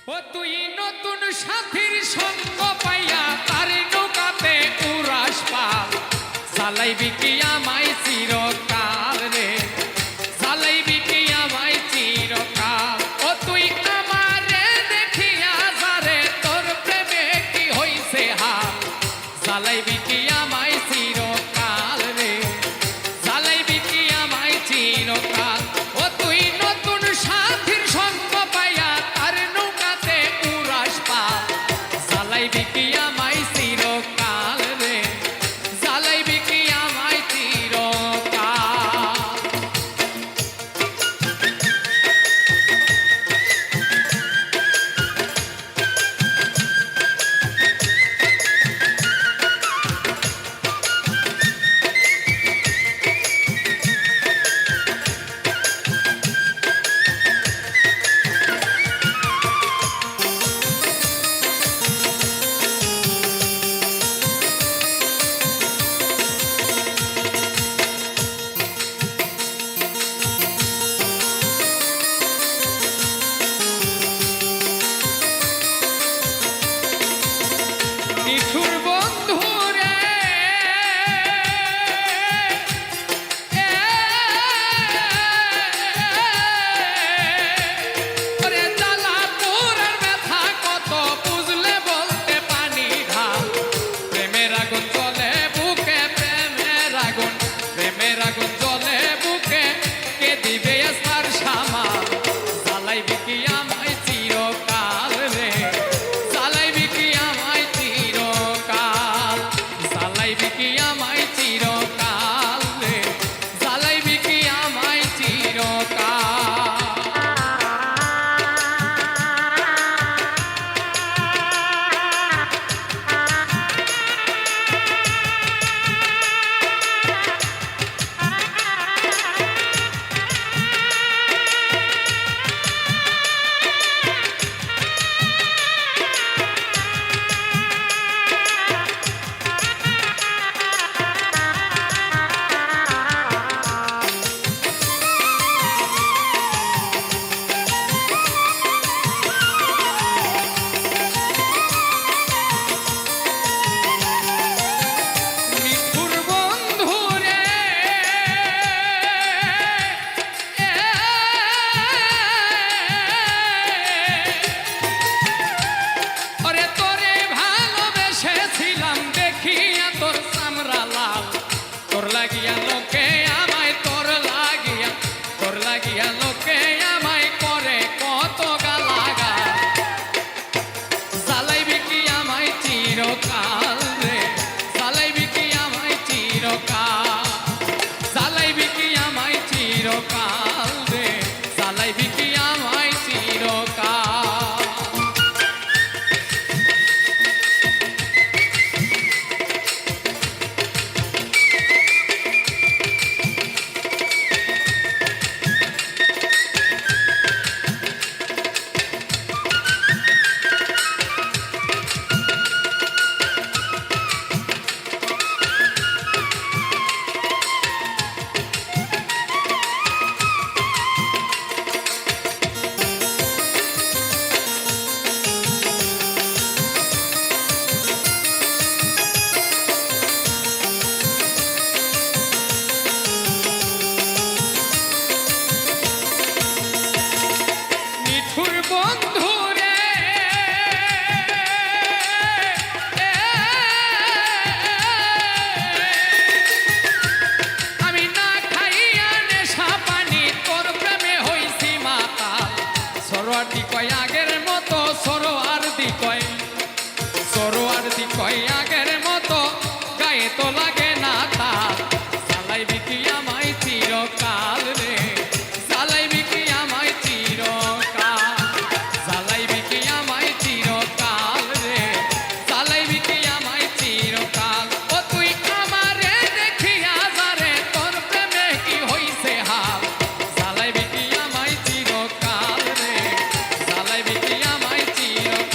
ও তুই নতুন সাথীর সঙ্গ পাইয়া তার নৌকাতে উড়াস পাল চালাইবি কি আমায় চিরকাল রে চালাইবি কি আমায় চিরকাল ও তুই আমারে দেখিয়া যারে তোর প্রেমে কি হইছে হাল চালাইবি কি আমায় চিরকাল রে চালাইবি কি আমায় চিরকাল ও তুই নতুন সাথীর সঙ্গ পাইয়া তার নৌকাতে উড়াস পাল চালাইবি কি আমায় চিরকাল রে চালাইবি কি আমায় চিরকাল নিঠুর বন্ধু রে ওরে জ্বালা পুরার ব্যথা কত বুঝলে বলতে পানি ঢাল প্রেমের আগুন জ্বলে বুকে প্রেমের আগুন জ্বলে বুকে কে দিবে তার সামাল জ্বালাইবি কি আমায় চিরকাল রে জ্বালাইবি কি আমায় চিরকাল জ্বালাইবি কি আমায় চিরকাল রে জ্বালাইবি কি আমায় চিরকাল নিঠুর বন্ধু রে ওরে তোরে ভালোবেসেছিলাম দেখিয়া তোর চামড়া লাল তোর লাগিয়া লোকে আমায় তোর লাগিয়া লোকে আমায় করে কত গালাগাল জ্বালাইবি কি আমায় চিরকাল রে জ্বালাইবি কি আমায় চিরকাল জ্বালাইবি কি আমায় চিরকাল রে জ্বালাইবি কি আমায় চিরকাল নিঠুর বন্ধু রে আমি না খাইয়া নেশা পানি তোর প্রেমে হইছি মাতাল সরোয়ার্দি কয় আগের মতো সরোয়ার্দি কয় আগের মতো গায়ে তো লাগে না তাল চালাইবি কি আমায় চিরকাল রে চালাইবি কি আমায় চিরকাল চালাইবি কি আমায় চিরকাল রে চালাইবি কি আমায় চিরকাল ও তুই আমারে দেখিয়া যারে তোর প্রেমে কি হইছে হাল চালাইবি কি আমায় চিরকাল রে চালাইবি কি আমায় চিরকাল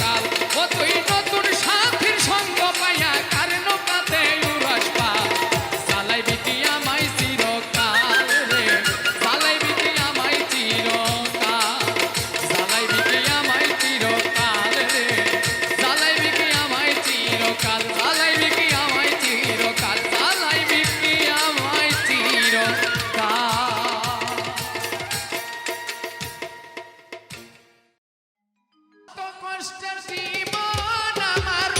কষ্টের জীবন আমার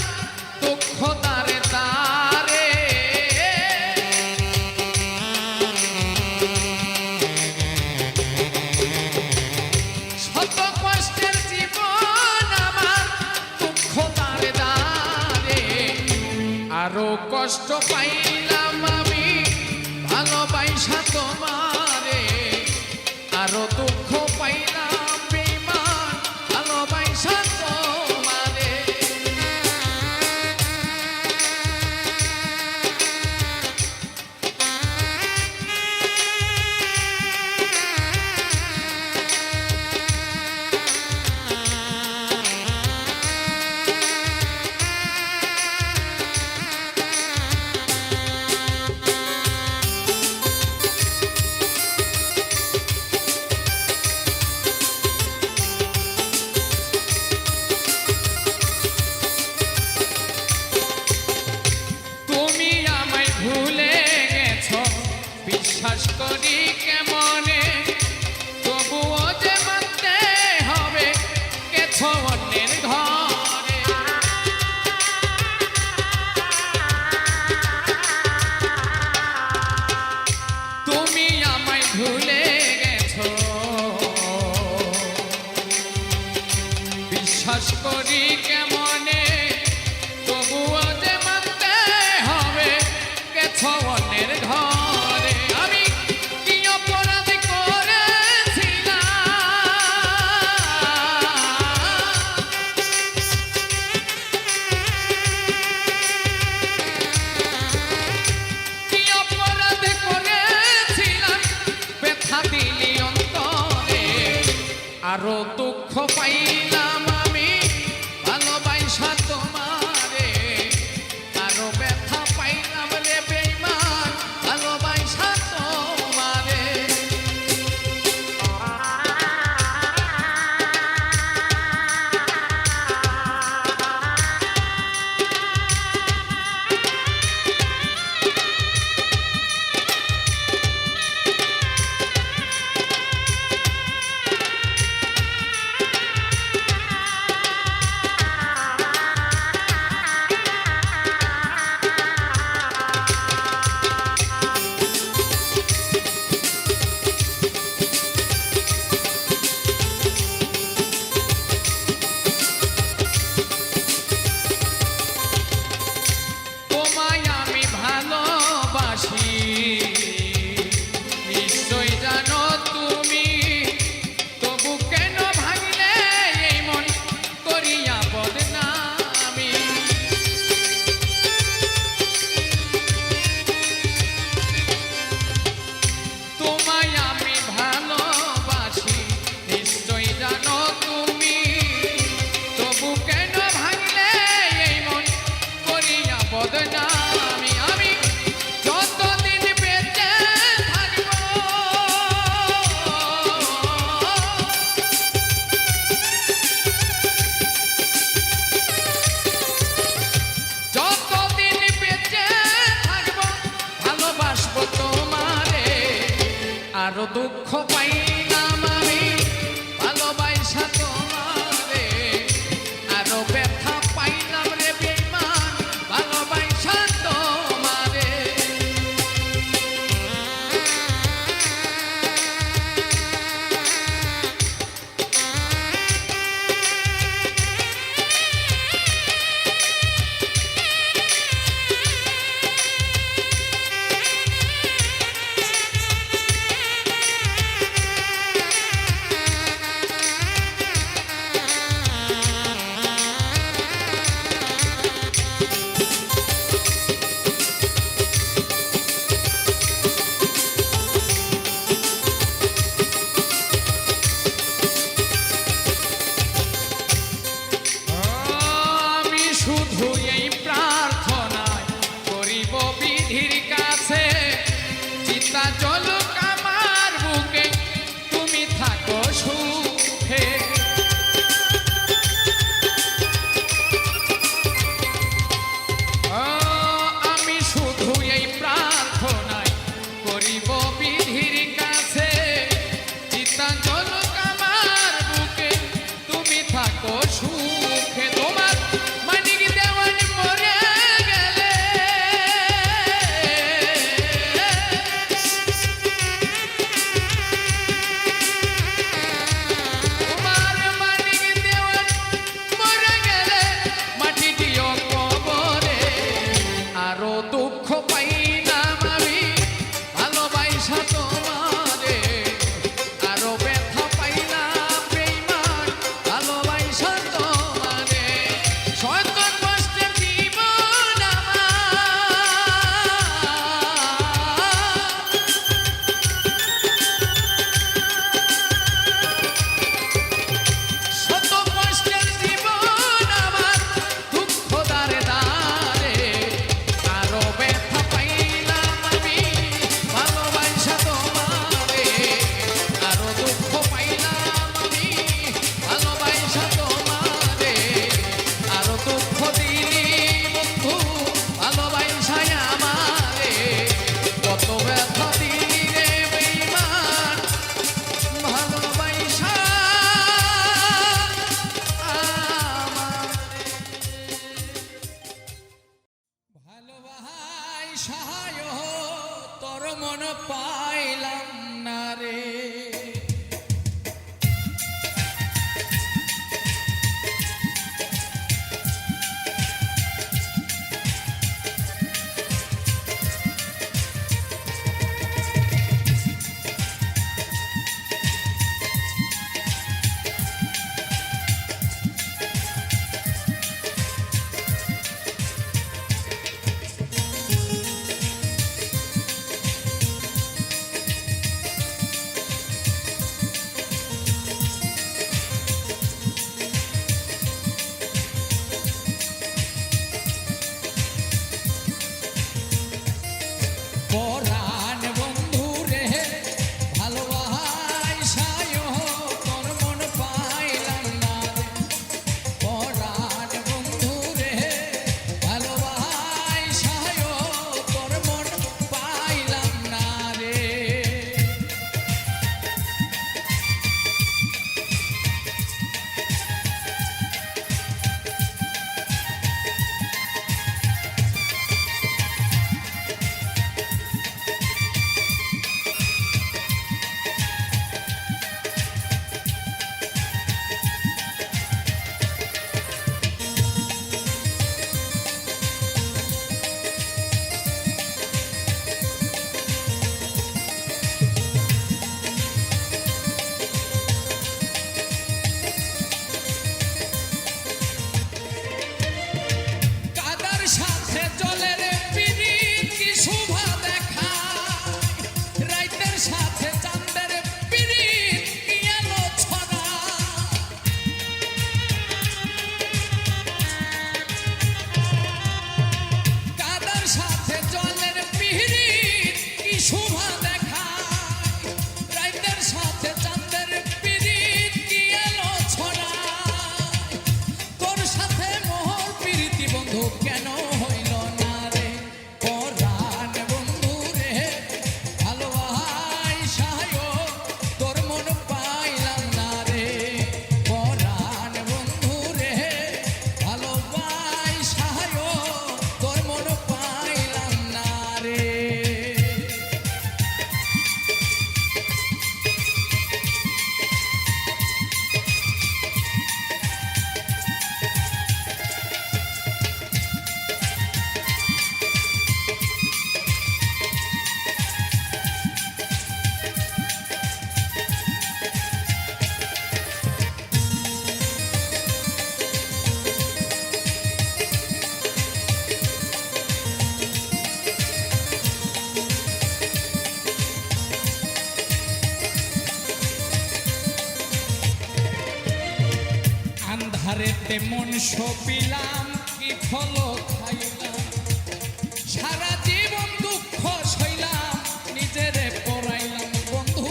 দুঃখ তারে তারে শত কষ্টের জীবন আমার দুঃখ তারে তারে আরো কষ্ট পাইলাম আমি ভালোবাসা তোমারে আরো দুঃখ পাইলাম বেঈমান ভালোবাসা তোমারে তুমি আমায় ভুলে গেছো বিশ্বাস করি কেমনে তবুও যে মানতে হবে গেছো অন্যের ঘরে তুমি আমায় ভুলে গেছো বিশ্বাস করি কেমনে তবুও যে মানতে হবে গেছো অন্যের ঘরে আমি কি অপরাধ করেছিলাম কি অপরাধ করেছিলাম ব্যথা দিলি অন্তরে আরো দুঃখ পাইলাম আমি ভালোবাসা তোমারে আরো ব্যথা পাইলাম রে বেঈমান ভালোবাসা তোমারে তোমায় আমি ভালোবাসি নিশ্চয় জানো তুমি তবু কেন ভাঙলে এই মন করিয়া বদনামি তোমায় আমি ভালোবাসি নিশ্চয় জানো তুমি তবু কেন ভাঙলে এই মন করিয়া বদনামি আমি যতদিন বেঁচে থাকবো যতদিন বেঁচে থাকবো ভালোবাসবো তোমারে আরো দুঃখ পাইলাম আমি ভালোবাসা তোমারে আরো ব্যথা পাইলাম রে বেঈমান ভালোবাসা তোমারে কেন হইল না রে পরাণ বন্ধু রে ভালোবাসায় তোর মন পাইলাম না রে পরাণ বন্ধু রে ভালোবাসায় তোর মন পাইলাম না রে। আন্ধারেতে মন সপিলাম কি ফল খাইলাম সারা জীবন দুঃখ সইলাম নিজেরে পড়াইলাম বন্ধু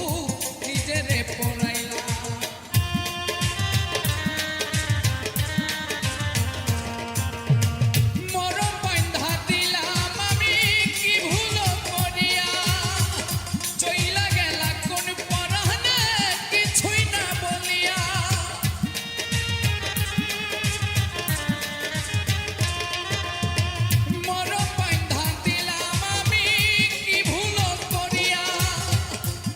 নিজেরে পড়াইলাম মরম বান্ধা দিলাম আমি কি ভুল করিয়া চইলা গেলা কোন পরানে কিছুই না বলিয়া মরম বান্ধা দিলাম আমি কি ভুল করিয়া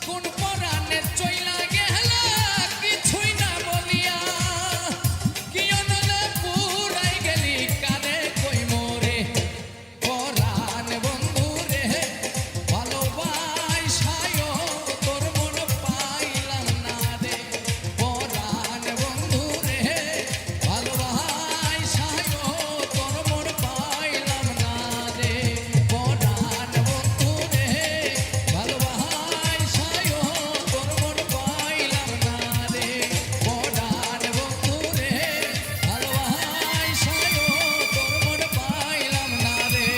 কোন পরানে চইলা গেলা কিছুই না বলিয়া কি অনলে পুরাই গেলি কারে কই মোরে পরাণ বন্ধু রে ভালোবাসায় তোর মন পাইলাম না রে পরাণ বন্ধু রে ভালোবাসায় তোর মন পাইলাম না রে পরাণ বন্ধু রে ভালোবাসায় তোর মন পাইলাম না রে পরাণ বন্ধু রে ভালোবাসায় তোর মন পাইলাম না রে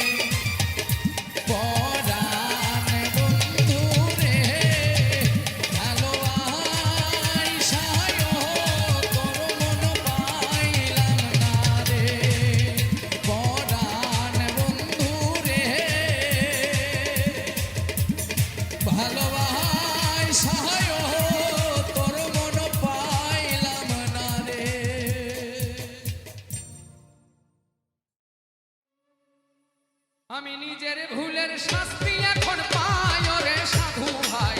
পরাণ বন্ধু রে ভালোবাসায় তোর মন পাইলাম না রে পরাণ বন্ধু রে ভালোবাসায় তোর মন পাইলাম না রে। আমি নিজের ভুলের শাস্তি এখন পাই ওরে সাধু ভাই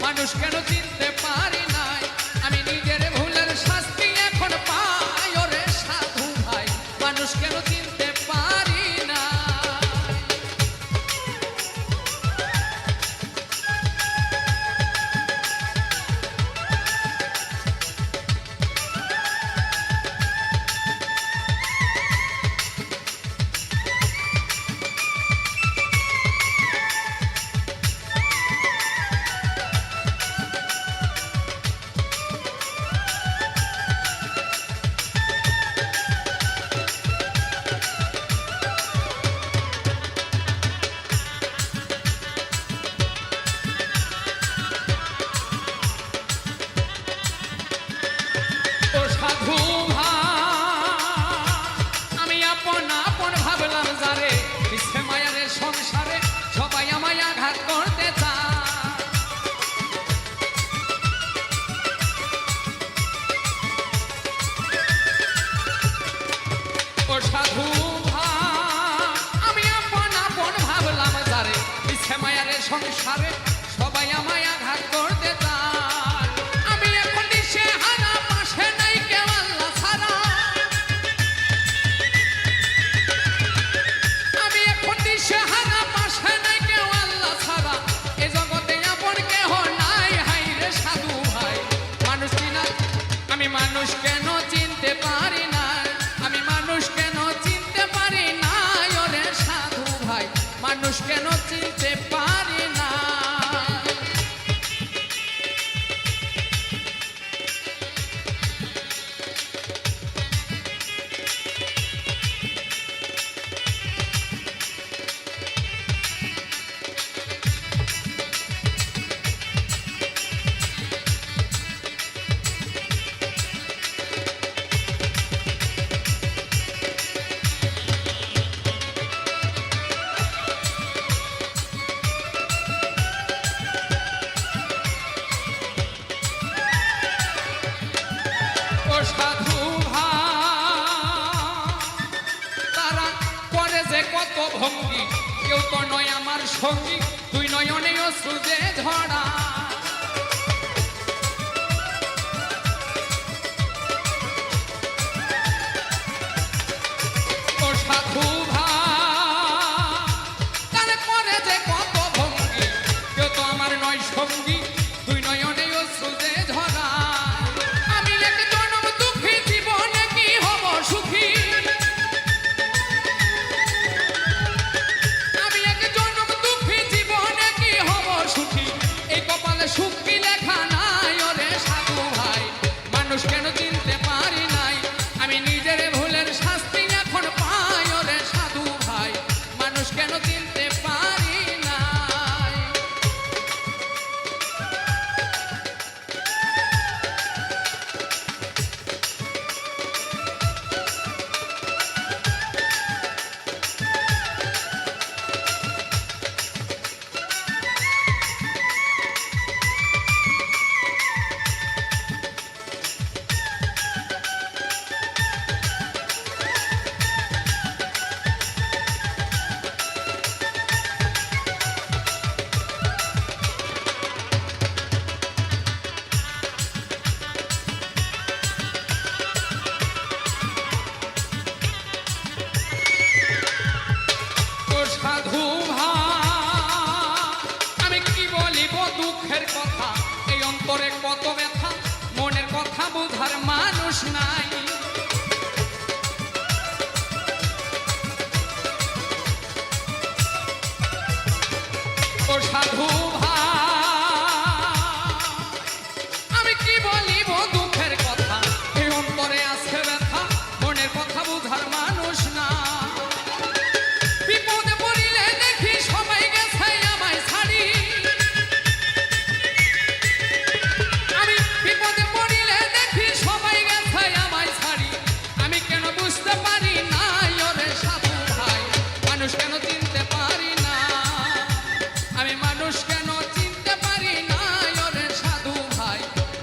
মানুষ কেন চিনতে পারি নাই আমি নিজের ভুলের শাস্তি এখন পাই ওরে সাধু ভাই মানুষ কেন চিনতে পারি না ও সাধু ভাই আমি আপন আপন ভাবলাম যারে মিথ্যে মায়ারে সংসারে সবাই আমায় আঘাত করতে চায় ও সাধু ভাই আমি আপন আপন ভাবলাম যারে মিথ্যে মায়ারে সংসারে সবাই আমায় আঘাত করতে চায় আমি এখন দিশে হারা পাশে নাই কেউ আল্লাহ ছাড়া আমি এখন দিশে হারা পাশে নাই কেউ আল্লাহ ছাড়া এ জগতে আপন কেহ নাই হাই রে সাধু ভাই মানুষ কিনা আমি মানুষ কেন চিনতে পারি না আমি মানুষ কেন চিনতে পারি না ওরে সাধু ভাই মানুষ কেন চিনতে পারি না সঙ্গী তুই নয়নে অশ্রু যে ঝরা ও সাধু ভাই করে যে কত ভঙ্গি কেউ তো আমার নয় সঙ্গী তুই নয়নে অশ্রু যে ঝরা আমি এক জনম দুঃখী জীবনে কি হব সুখী আমি এক জনম দুঃখী জীবনে কি হব সুখী এই কপালে সুখ কি লেখা নাই ওরে সাধু ভাই মানুষ কেন চিনতে পারি নাই আমি নিজের ভুলের শাস্তি এখন পাই ওরে সাধু ভাই মানুষ কেন চিনতে পারি নাই ও সাধু ভাই আমি কি বলিব দুঃখের কথা এই অন্তরে কত ব্যথা মনের কথা বোঝার মানুষ নাই ও সাধু ভাই আমি কি বলিব দুঃখের কথা এই অন্তরে আছে ব্যথা মনের কথা বোঝার মানুষ না বিপদে পড়িলে দেখি সবাই গেছে আমায় ছাড়ি আমি বিপদে পড়িলে দেখি সবাই গেছে আমায় ছাড়ি আমি কেন বুঝতে পারি না ওরে সাধু ভাই মানুষ কেন চিনতে পারি না আমি মানুষ কেন চিনতে পারি না ওরে সাধু ভাই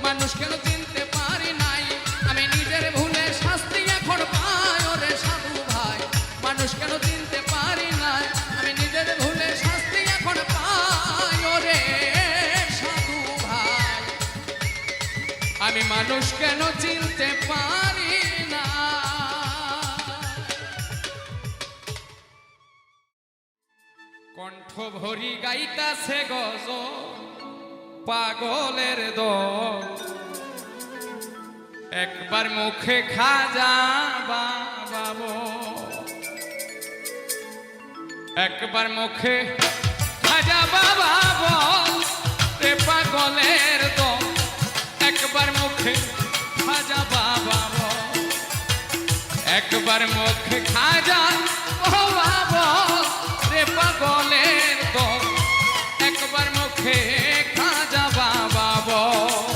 মানুষ কেন চিনতে পারি নাই আমি নিজের ভুলের শাস্তি এখন পাই ওরে সাধু ভাই মানুষ কেন চিনতে পারি না আমি নিজের ভুলের শাস্তি এখন পাই ওরে সাধু ভাই আমি মানুষ কেন চিনতে পারি না কণ্ঠ ভরি গাইতাছে গজ পাগলের দল একবার মুখে খাজা বাবা একবার মুখে খাজা বাবা বল রে পাগলের দল একবার মুখে খাজা বাবা বল একবার মুখে খাজা বাবা বল রে পাগলের দল একবার মুখে খাজা বাবা বল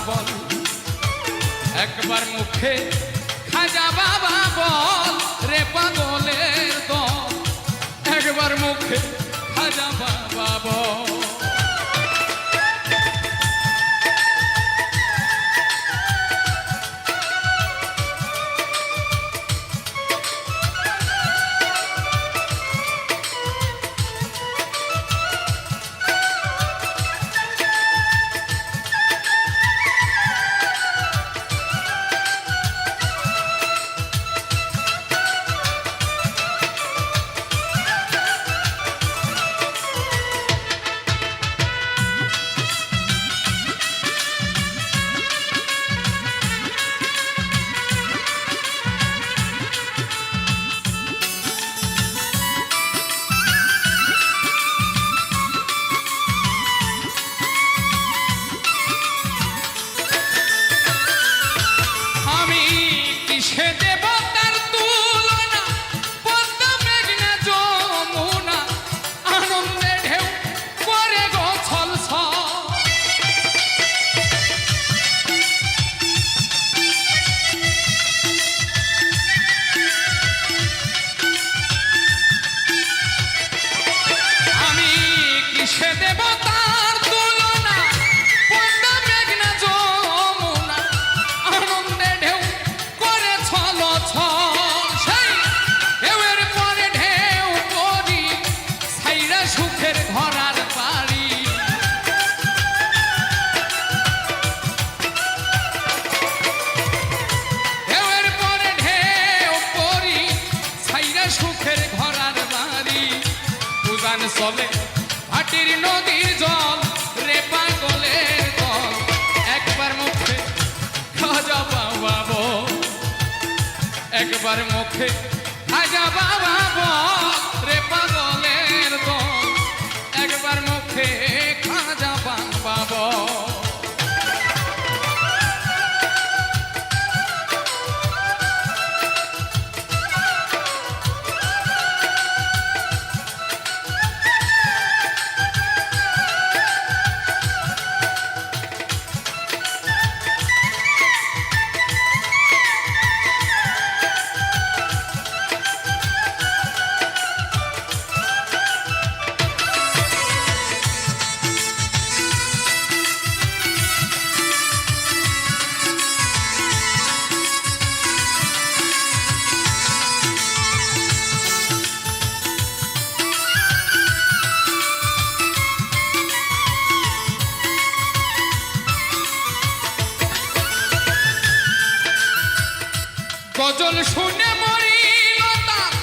বল, একবার মুখে খাজা বাবা বল রে পাগলের দল, একবার মুখে খাজা বাবা বল। চলে ভাটির নদীর জল রে পাগলের দল, একবার মুখে খাজা বাবা বল, একবার মুখে খাজা বাবা বল রে পাগলের দল, একবার মুখে খাজা বাবা বল। গজল শুনে মরিল তার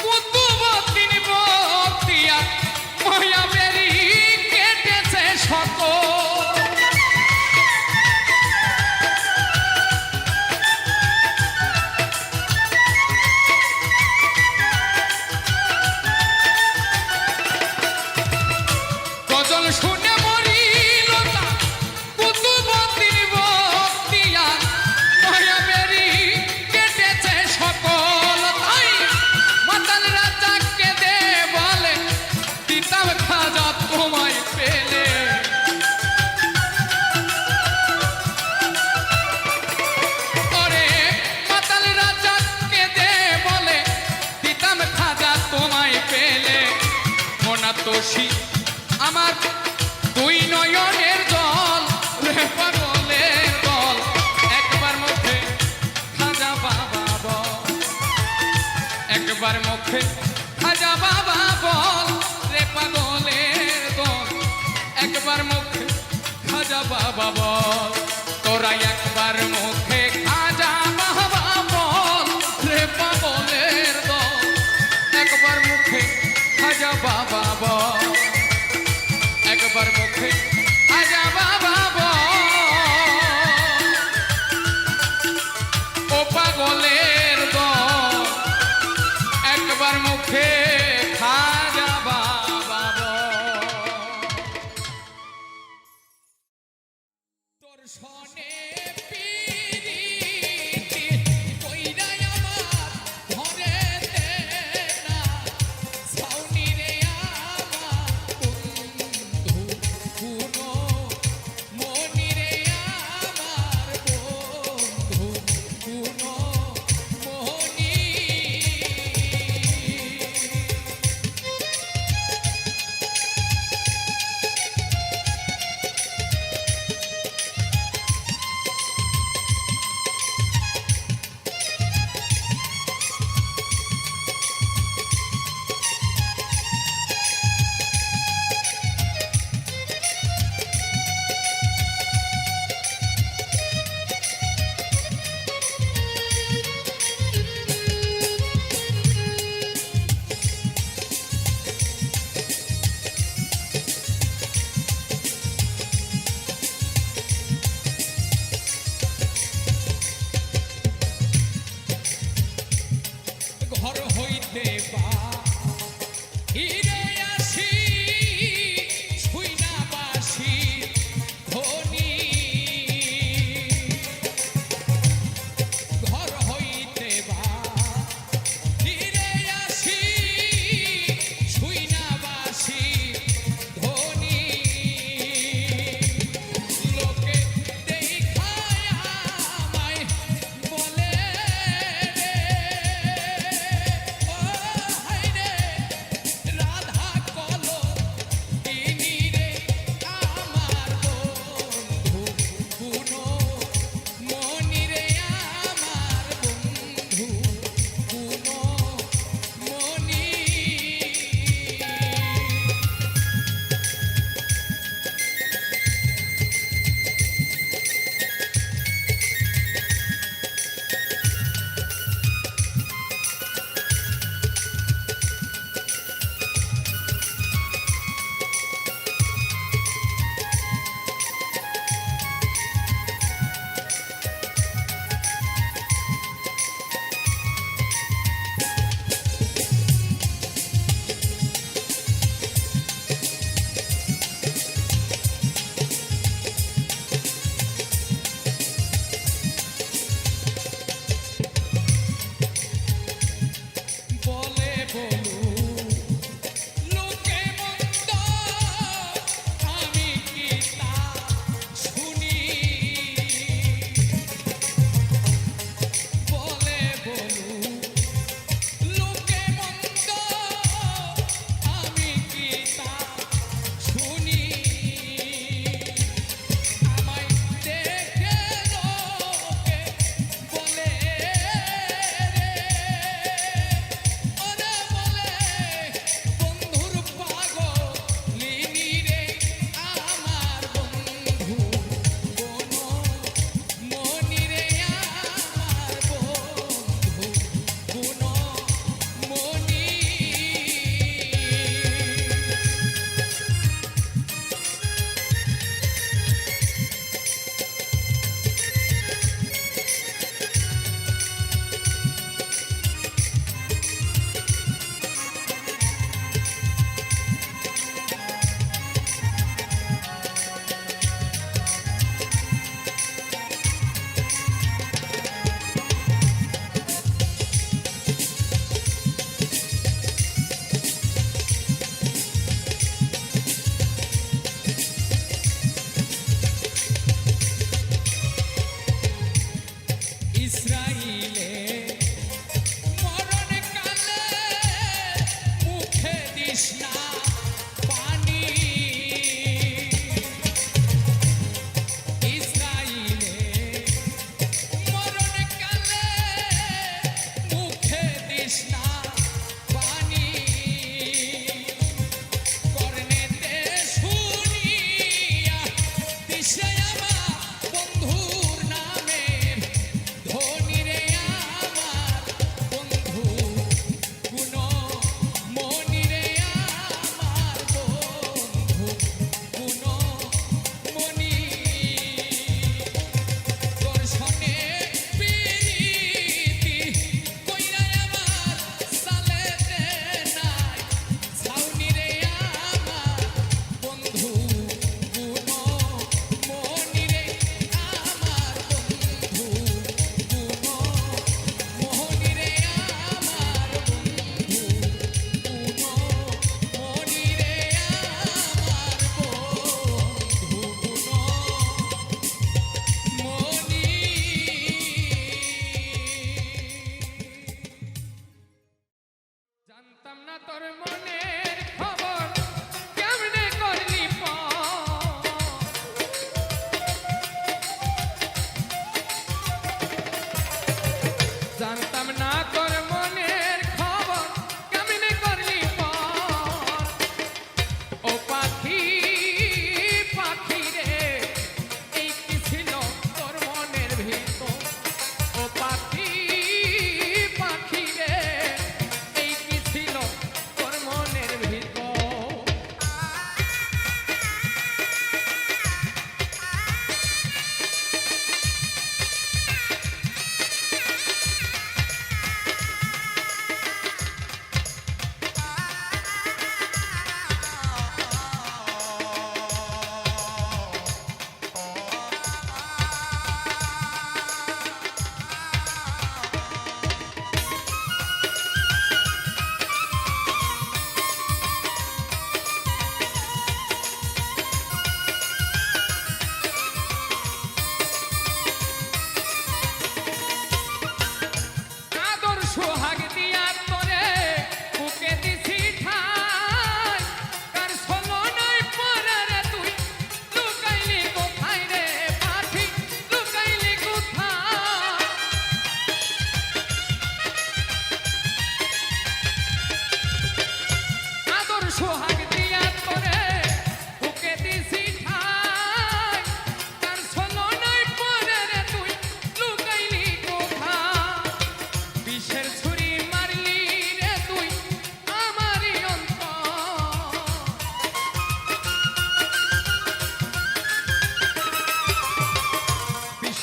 কুতুবউদ্দিন বখতিয়ার, মায়া বেরি কেটেছে সকল। গজল শুনে মরিল তার কুতুবউদ্দিন বখতিয়ার, মায়া বেরি সকল। তাই মাতাল রাজাকে দে বলে দিতাম খাজা তোমায় পেলে, ওরে মাতাল রাজাকে দে বলে দিতাম খাজা তোমায় পেলে। মোনা তোষী আমার দুই নয়নের জল রে পাগলের দল, একবার মুখে খাজা বাবা বল, একবার মুখে খাজা বাবা বল রে পাগলের দল, একবার মুখে খাজা বাবা বল। তোরা একবার মুখে খাজা বাবা বল রে পাগলের দল, একবার মুখে খাজা বাবা বল, একবার মুখে খাজা বাবা বল। ও পাগলের দল, একবার মুখে খাজা বাবা বল। তোর সনে পিরিতি কইরা আমার ঘরে দে না, ছাউনি রে আমার বন্ধু, কুনো মনি রে আমার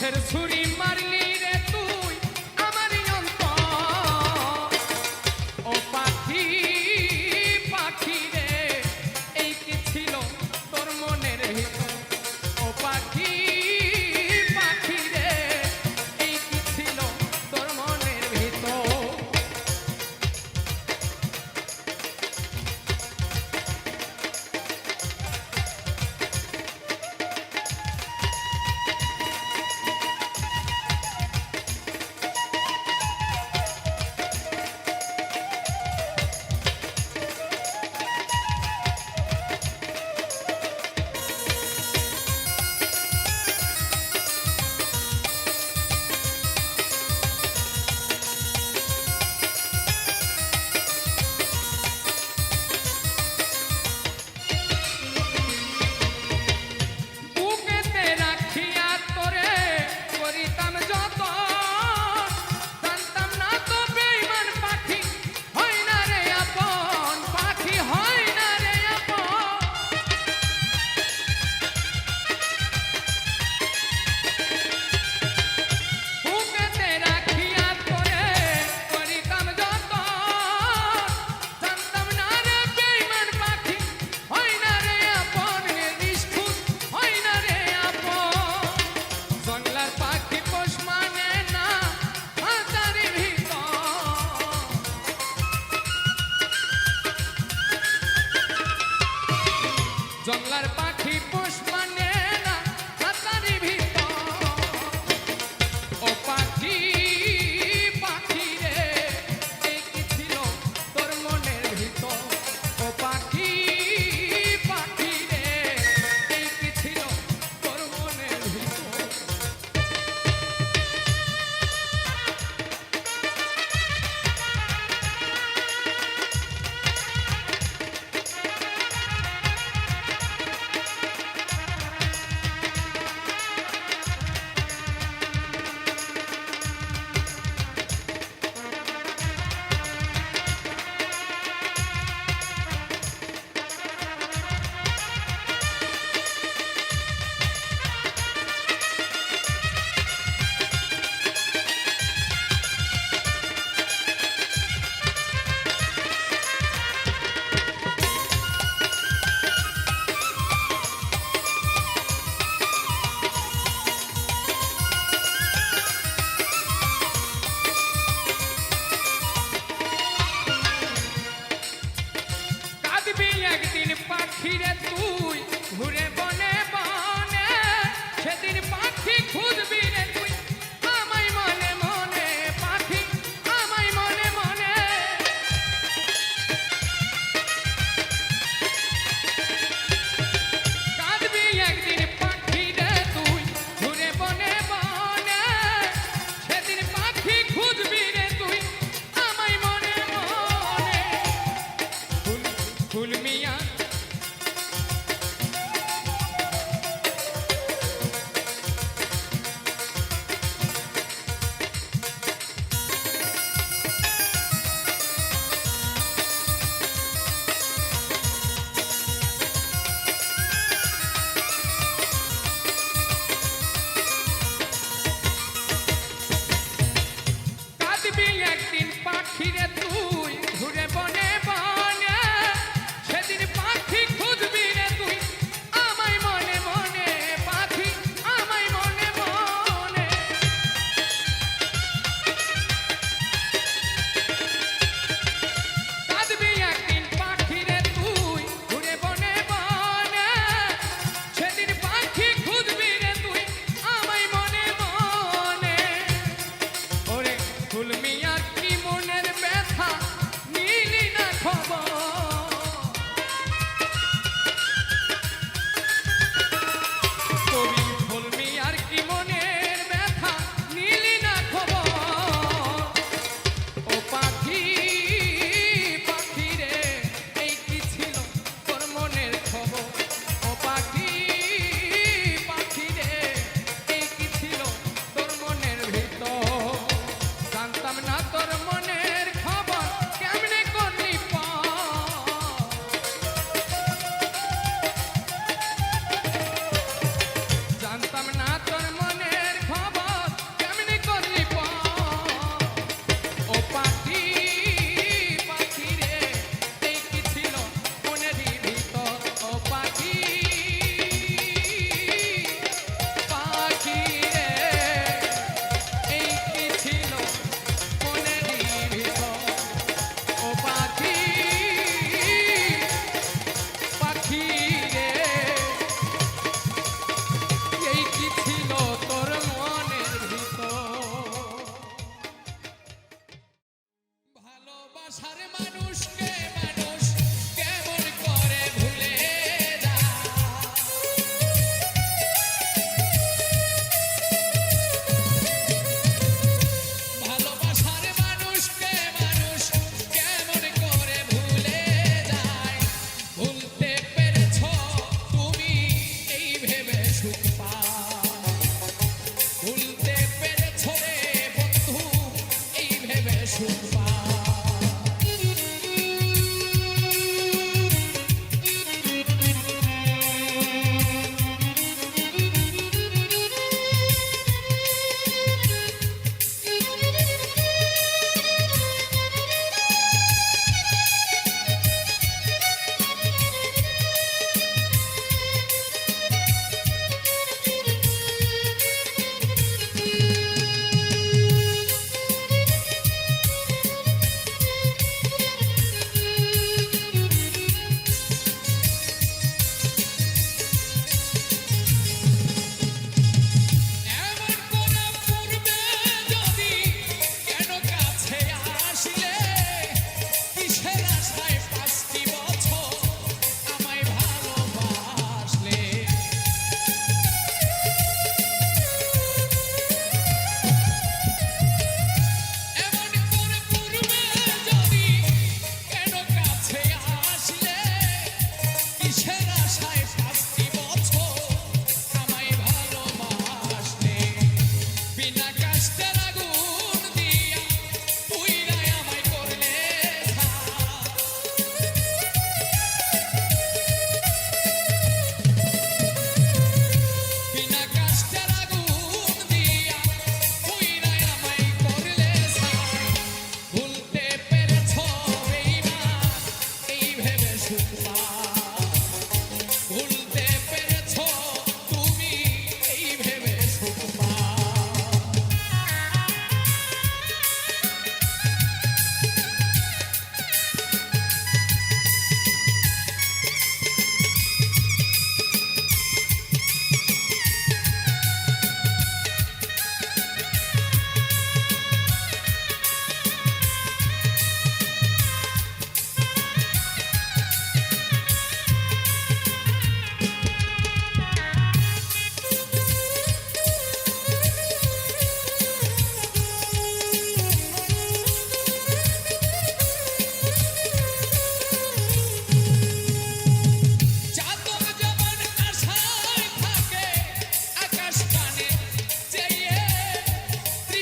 কিসের ছুরি মারলি রে তুই আমার অন্তর ও পাখি পাখি রে এই কি ছিল তোর মনের ভিতর ও পাখি পাখি রে এই কি ছিল তোর মনের ভিতর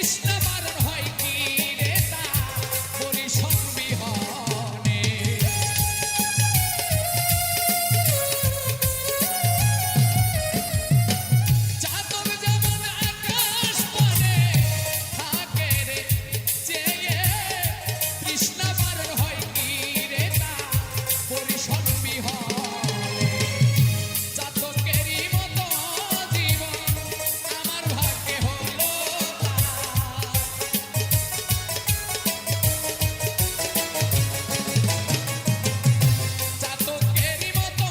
তৃষ্ণা বারণ হয় কি রে তা পরিশন বিহনে চাতক যেমন আকাশ পানে থাকে রে চেয়ে তৃষ্ণা বারণ হয় কি রে তা পরিশন বিহনে চাতকেরই মতো জীবন আমার ভাগ্যে হলো চাতকেরই মতো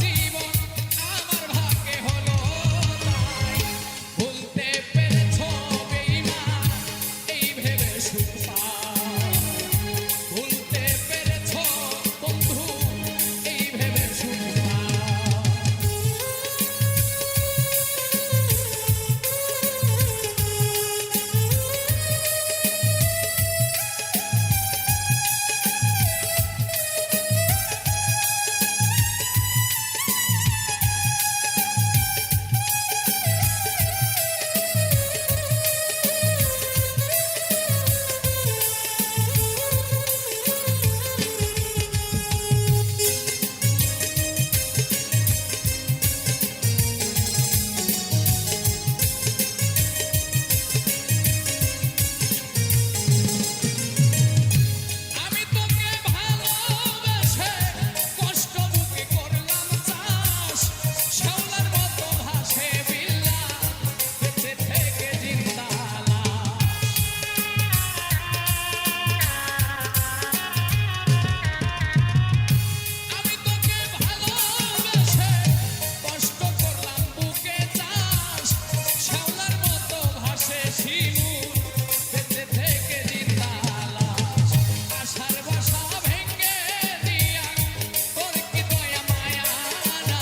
জীবন আমার ভাগ্যে হলো তাই ভুলতে পেরেছো বেঈমান এই ভেবে সুখ পাও ভুলতে পেরেছো বন্ধু এই ভেবে সুখ পাও আমি তোকে ভালোবেসে কষ্ট বুকে করলাম চাষ শ্যাওলার মতো ভাসে বিল্লা বেঁচে থেকে জিন্দা লাশ আমি তোকে ভালোবেসে কষ্ট করলাম বুকে চাষ শ্যাওলার মতো ভাসে শিমুল বেঁচে থেকে জিন্দা লাশ আশার বাসা ভেঙে দিয়া তোর কি দয়া মায়া না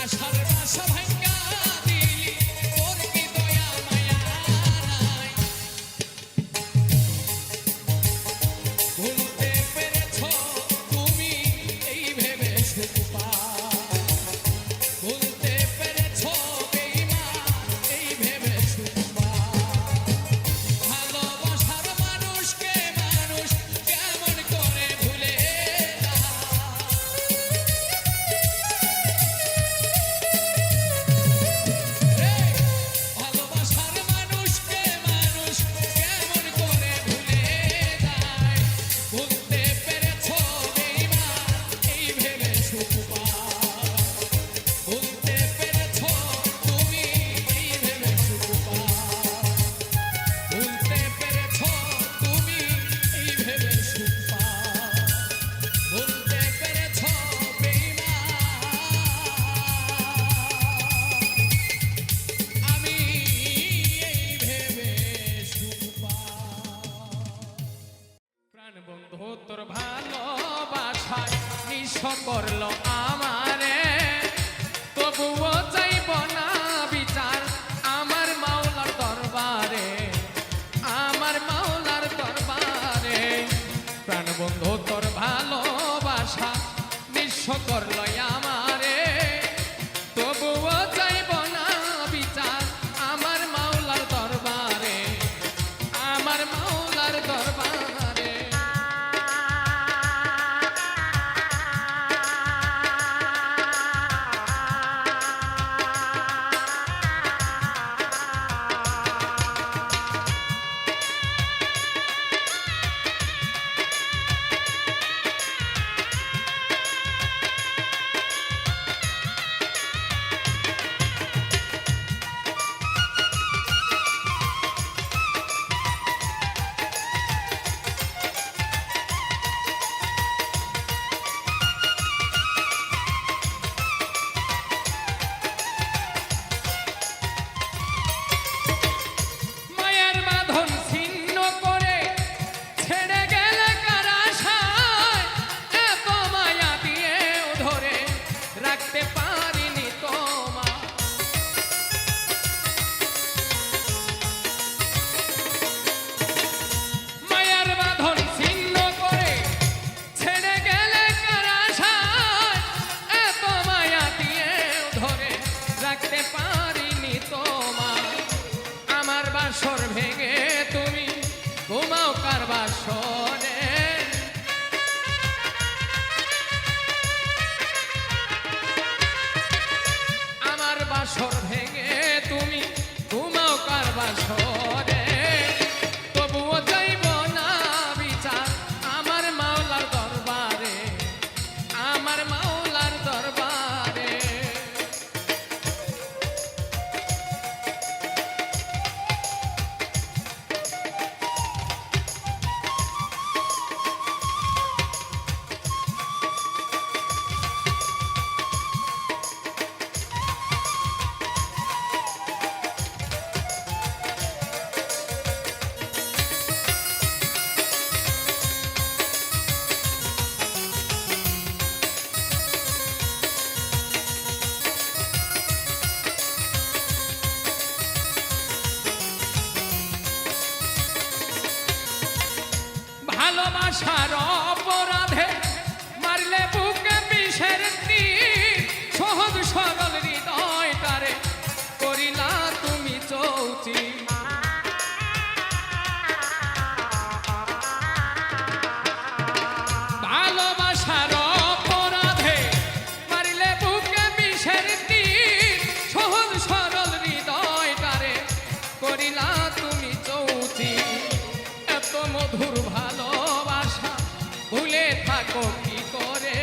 আশার বাসা ভেঙে দিলি তোর কি দয়া মায়া নাই ভুলতে পেরেছো তুমি এই ভেবে সুখ পাও ভুলতে পেরেছো বেঈমান এই ভেবে সুখ পাও ভালোবাসার মানুষকে মানুষ কেমন করে ভুলে যায় ভালোবাসার মানুষকে মানুষ কেমন করে ভুলে যায় ভুলতে পেরেছো বেঈমান এই ভেবে সুখ পাও ভুলতে পেরেছো তুমি এই ভেবে সুখ পাও ভুলতে পেরেছো তুমি এই ভেবে সুখ পাও ভুলতে পেরেছো বেঈমান আমি এই ভেবে সুখ পাও প্রাণ বন্ধু তোর ভালোবাসায় নিঃস্ব করলো আমারে তবুও চাইব না বিচার আমার মাওলার দরবারে আমার মাওলার দরবারে প্রাণ বন্ধু তোর ভালোবাসা নিঃস্ব করলো আমারে তবুও চাইব না বিচার আমার মাওলার দরবারে আমার মাওলার দরবারে ভালোবাসার অপরাধে মারলে বুকে বিষের তীর সহজ সরল হৃদয়টারে করিলা তুমি চৌচি ভালোবাসার অপরাধে মারলে বুকে বিষের তীর সহজ সরল হৃদয়টারে করিলা তুমি চৌচি এত মধুর ভালোবাসা ভুলে থাকো কি করে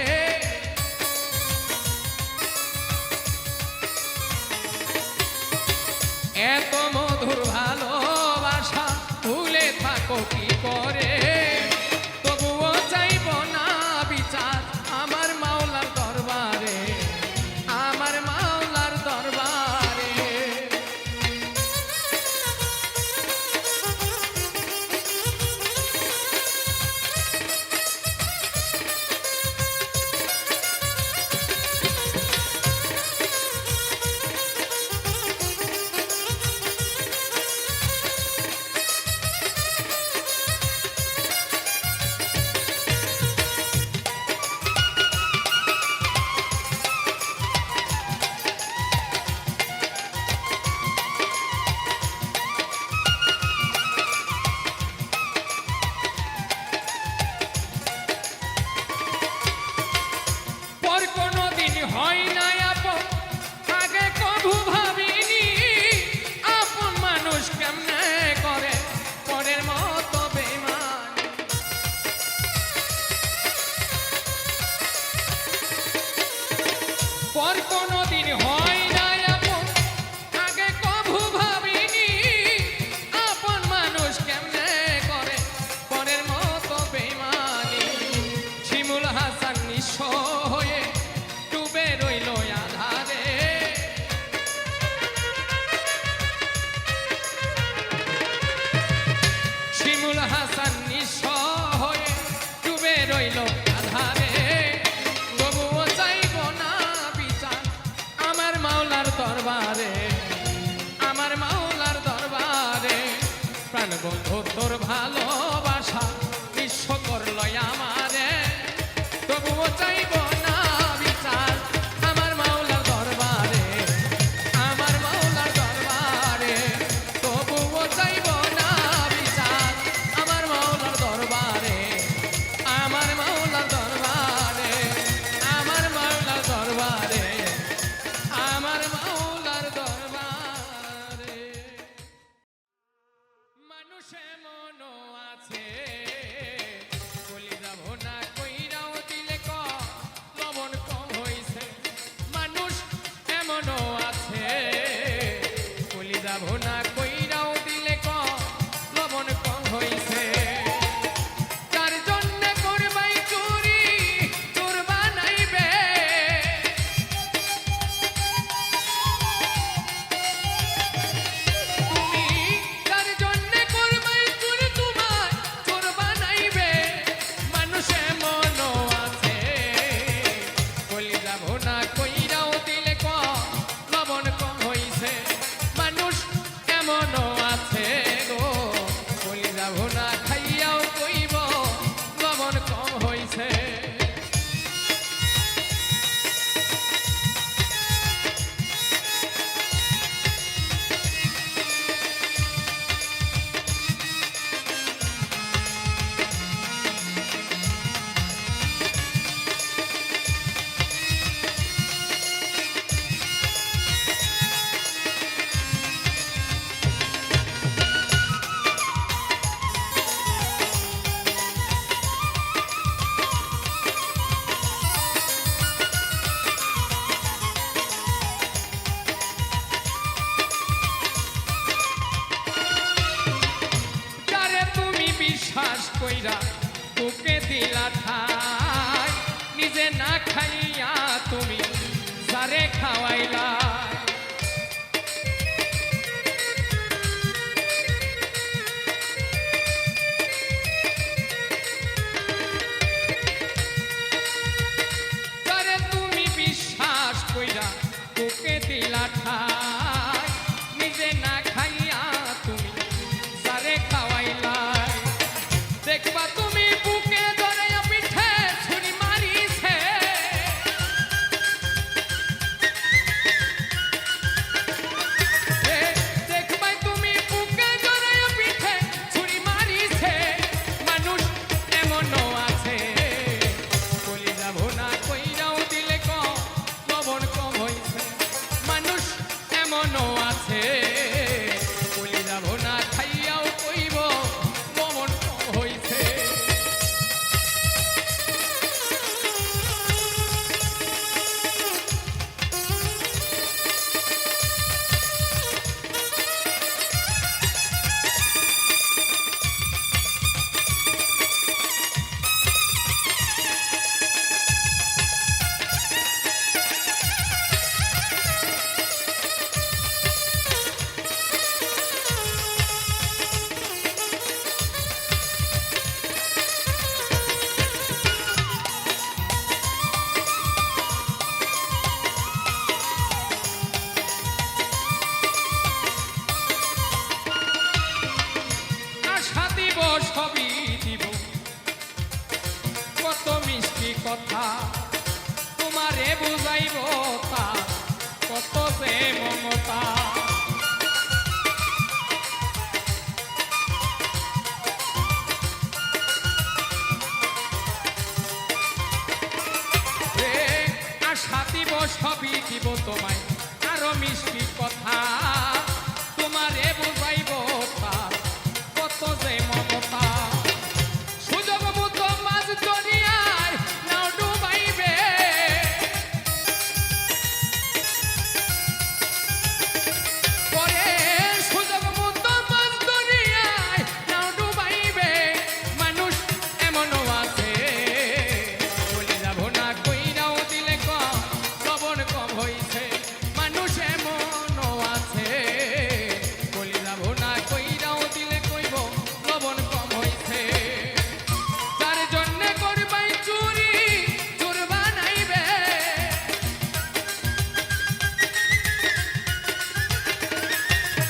এত মধুর ভালোবাসা ভুলে থাকো কি করে তবুও চাইব না বিচার আমার মাওলার দরবারে আমার মাওলার দরবারে পর কোনো দিন হয় না আপন আগে কভু ভাবিনি আপন মানুষ কেমনে করে পরের মতো বেমান পর কোনো দিন হয় না আপন আগে কভু ভাবিনি আপন মানুষ কেমনে করে পরের মতো বেমানি শিমুল হাসান নিঃস্ব হয়ে ডুবে রইল আধারে শিমুল হাসান নিঃস্ব হয়ে ডুবে রইল আধারে তবুও চাইব না বিচার আমার মাওলার দরবারে আমার মাওলার দরবারে প্রাণবন্ধু তোর ভালোবাসা বিশ্ব করল আমারে তবুও চাইব না বিচার আমার মাওলার দরবারে আমার মাওলার দরবারে তবুও চাইব না বিচার আমার মাওলার দরবারে আমার মাওলার দরবারে আমার মাওলার দরবারে আমার মাওলার দরবারে মানুষে মনো আছে বলি যাব না কইরাও দিলে ক লবণ কম হইছে মানুষ এমনও আছে বলি যাব না কইরাও দিলে ক লবণ কম হইছে যার জন্য করবাই চুরি চোর বানাইবে তুমি যার জন্য করবাই চুরি তোমার চোর বানাইবে মানুষে মনো আছে বলি যাব না কইরাও দিলে ক লবণ কম হইছে মানুষ এমনও আছে গো বলি যাব না খাইয়াও কইব লবণ কম হইছে যারে তুমি বিশ্বাস কইরা বুকে দিলা ঠাই নিজে না খাইয়া তুমি যারে খাওয়াইলা যারে তুমি বিশ্বাস কইরা বুকে দিলা ঠাই নিজে না খাইয়া তুমি যারে খাওয়াইলা দেখবা তুমি বুকে বুঝাইব তার কত যে মমতা। আশা দিব সবই দিব তোমায় আরো মিষ্টি কথা, তোমারে বুঝাইব তার কত যে মমতা। সুযোগ মতো মাছ দরিয়ায় নাও ডুবাইবে, পরে সুযোগ মতো মাছ দরিয়ায় নাও ডুবাইবে। মানুষ এমনও আছে বলে যাব না কইরাও দিলে কম লবণ কম হইছে। মানুষ এমনও আছে বলে যাব না কইরাও দিলে কইব লবণ কম হইছে। তার জন্যে করবাই চুরি চোর বানাইবে,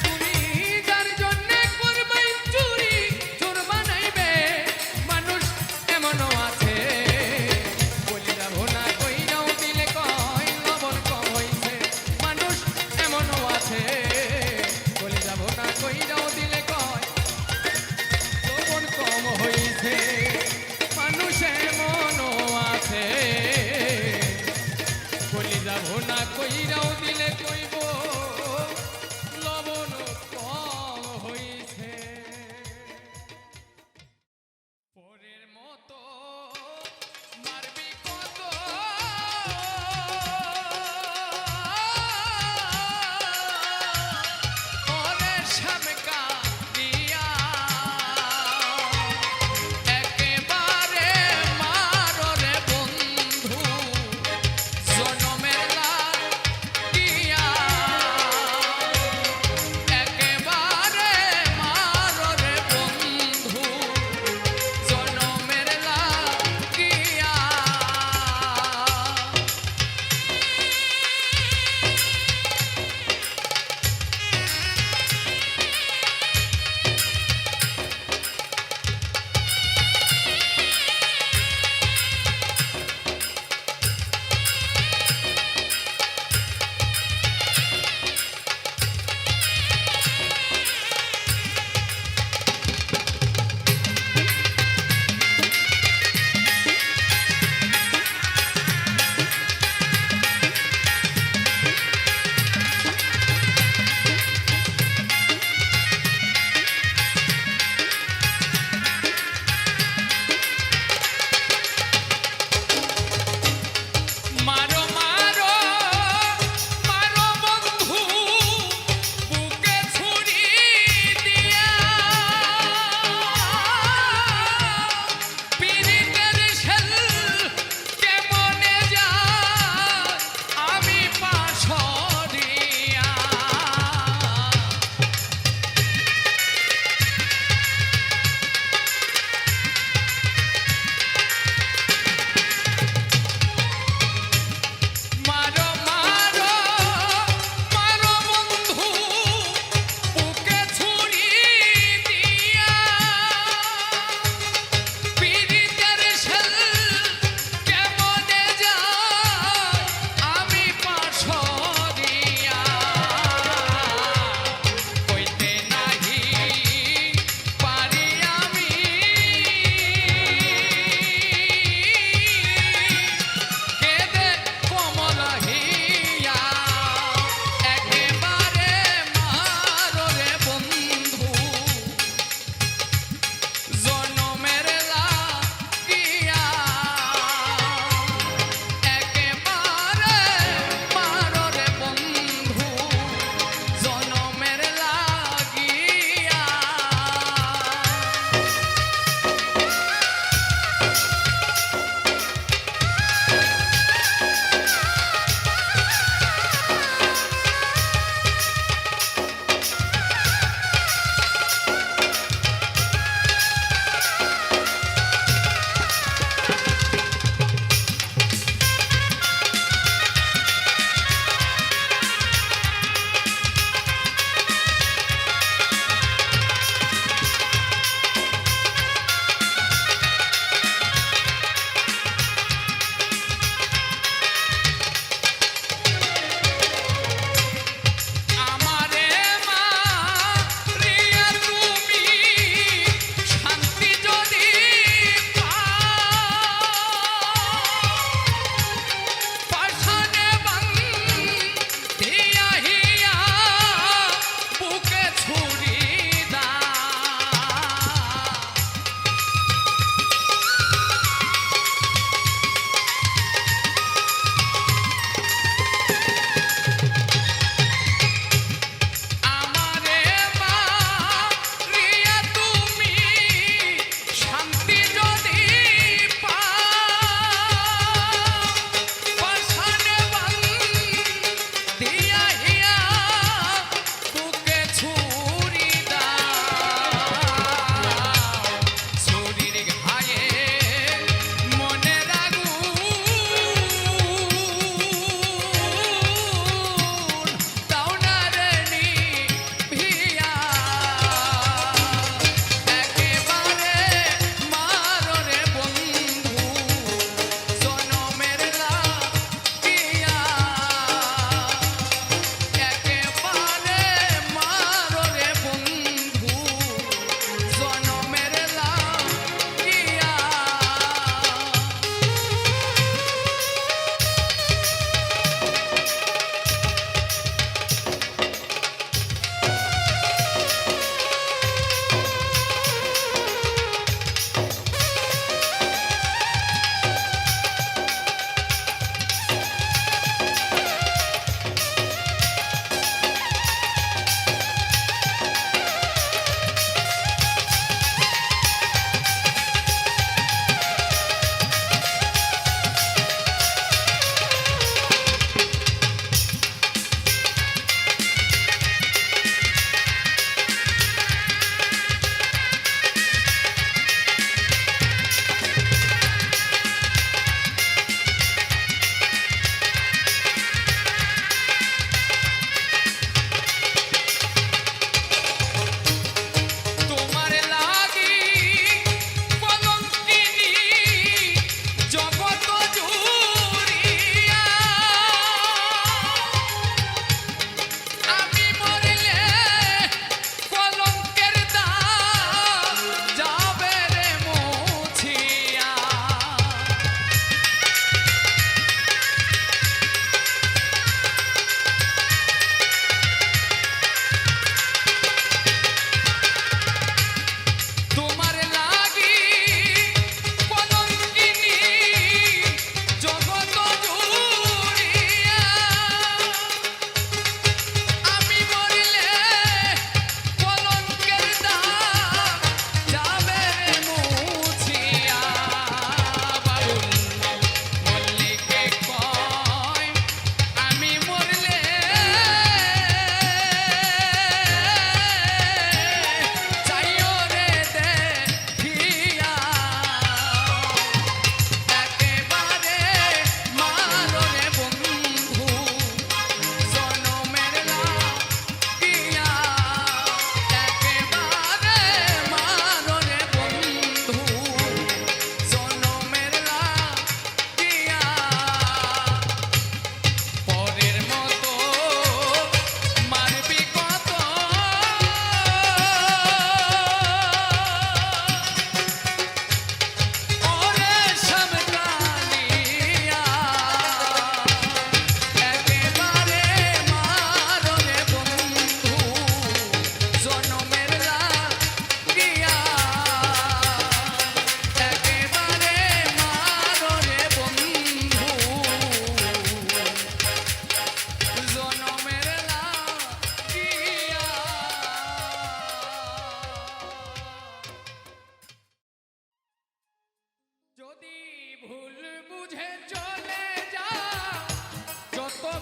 তুমি যার জন্যে করবাই চুরি চোর বানাইবে। মানুষ এমনও আছে বলি যাব না কইরাও দিলে কয় লবণ কম হইছে। মানুষ এমনও আছে বলি যাব না কইরাও দিলে কয় লবণ কম হইছে। মানুষ এমনও আছে বলি যাব না কইরাও দিলে কইব লবণ কম হইছে। পরের মতো মারবি কত, পরের সামকা দিয়া একেবারে মারো রে বন্ধু, জনমের লাগিয়া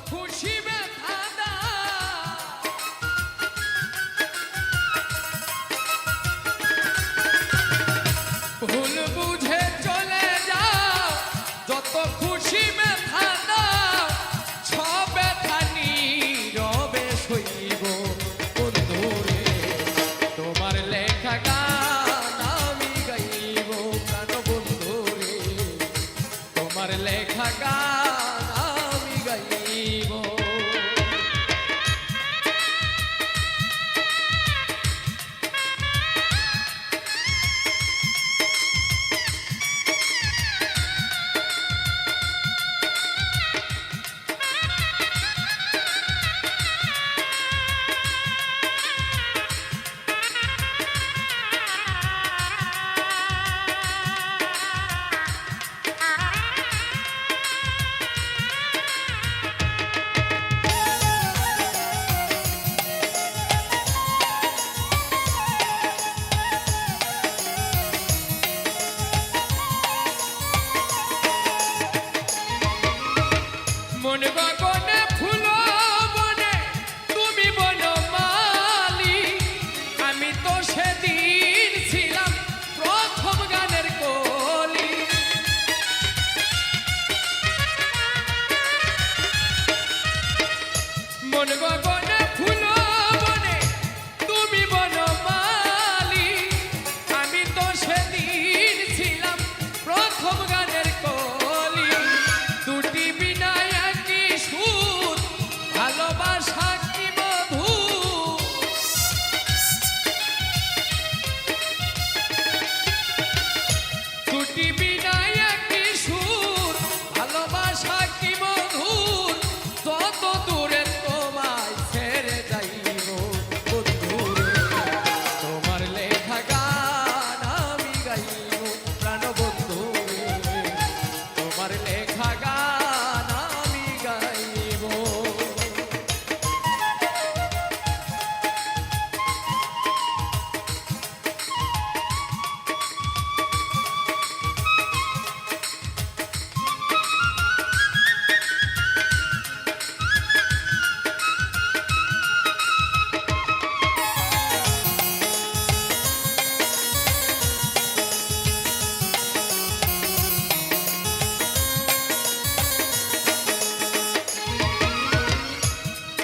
খুশি ব্যথা দাও, ভুল বুঝে চলে যাও, যত খুশি ব্যথা দাও, সব ব্যথা নীরবে সইব বন্ধুরে। তোমার লেখা গান আমি গাইব প্রাণ বন্ধুরে, তোমার লেখা গান আমি গাইব। মন গগনে ফুল বনে তুমি বনমালী, আমি তো সেদিন ছিলাম প্রথম গানের কলি। মন গগনে ফুল বনে তুমি বনমালী, আমি তো সেদিন ছিলাম প্রথম গানের কলি। দুটি বিনা একই সুর, ভালোবাসা কি মধু, দুটি বিনা একই সুর, ভালোবাসা কি মধুর, যত দূরে তোমায় ছেড়ে যাইব বন্ধুরে। তোমার লেখা গান আমি গাইব প্রাণ বন্ধুরে, তোমার লেখা গান আমি গাইব।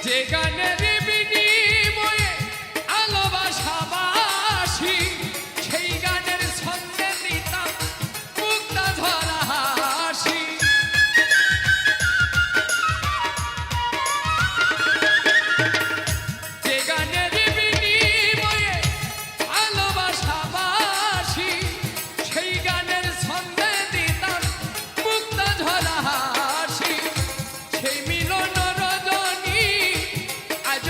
যে গানের বিনিময়ে ভালোবাসাবাসি, সেই গানের ছন্দে দিতাম মুক্তা ধরা হাসি। যে গানের বিনিময়ে ভালোবাসাবাসি, সেই গানের ছন্দে দিতাম মুক্তা ধরা হাসি। সেই মিলন রজনী আজ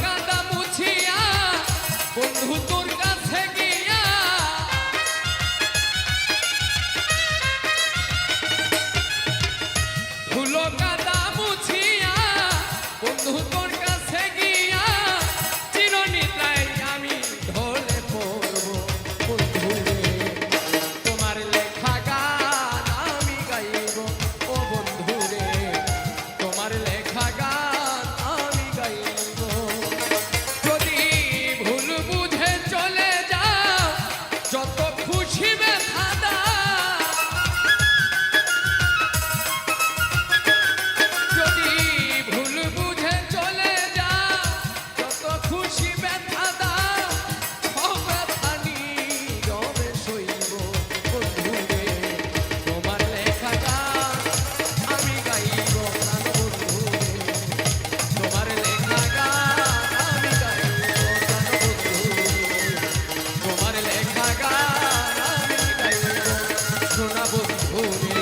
কাদা মুছিয়া বন্ধু তোর কাছে গিয়া ধুলো কাদা মুছিয়া বন্ধু তোর কাছে গিয়া চিরনিদ্রায় আমি ঢলে পড়ব বন্ধু রে তোমার লেখা গান আমি গাইব ও বন্ধু রে তোমার লেখা গান আমি গাইব যদি ভুল বুঝে চলে যাও যত খুশি ব্যথা দাও যদি ভুল বুঝে চলে যাও যত খুশি ব্যথা দাও সব ব্যথা নীরবে সইব বন্ধু রে তোমার লেখা গান আমি গাইব প্রাণ বন্ধু রে তোমার লেখা গান আমি গাইব প্রাণ বন্ধু তোমার লেখা গান আমি গাইব সোনা বন্ধু রে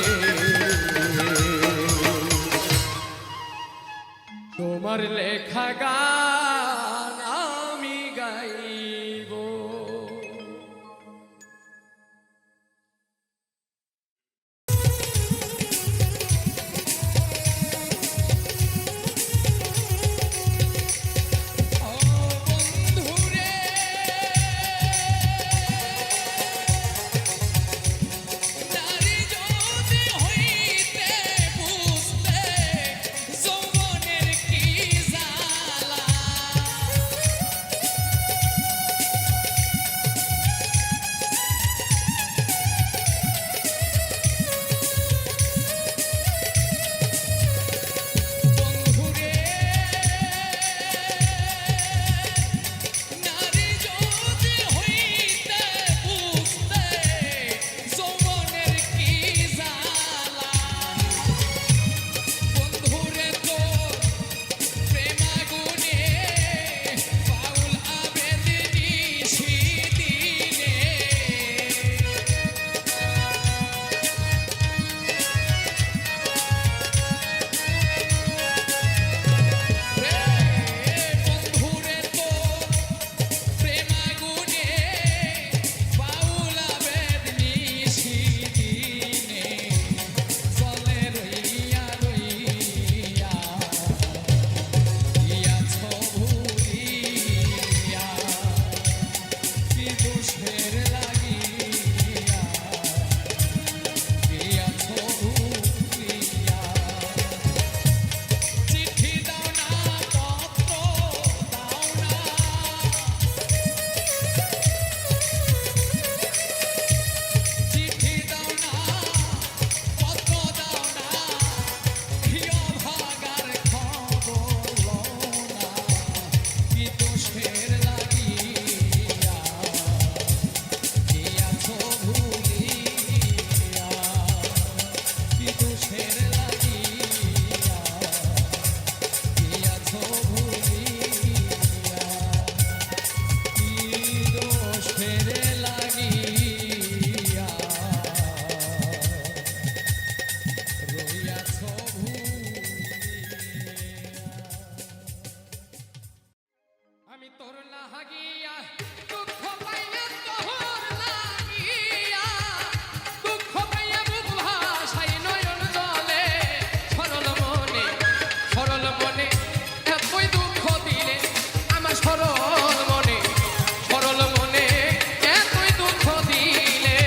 তোমার লেখা গান আমি গাইব ও বন্ধুরে নারী যদি হইতে বুঝতে যৌবনের কি জ্বালা বন্ধুরে নারী যদি হইতে বুঝতে যৌবনের কি জ্বালা বন্ধুরে তোর প্রেমাগুনে পাউল আবেদিনী শীতিনে বন্ধুরে তোর প্রেমাগুনে পাউলা বেদনি শীতিনে চলে রইয়া রইয়া ইয়াছ ভুলিয়া কি দোষের লাগিয়া ইয়াছ ভুলিয়া চিঠি দাও না পত্র দাও না চিঠি দাও না পত্র দাও না প্রিয় ভাগার খবর লও না কি দোষের লাগিয়া গিয়াছ ভুলিয়া কি দোষের লাগিয়া গিয়াছ ভুলিয়া কি দোষের লাগিয়া রইয়াছ ভুলিয়া আমি তোর লাগিয়া দুঃখ পাইয়া তোর লাগিয়া দুঃখ পাইয়া বুক ভাসাই নয়ন জলে সরল মনে এতই দুঃখ দিলে আমার সরল মনে এতই দুঃখ দিলে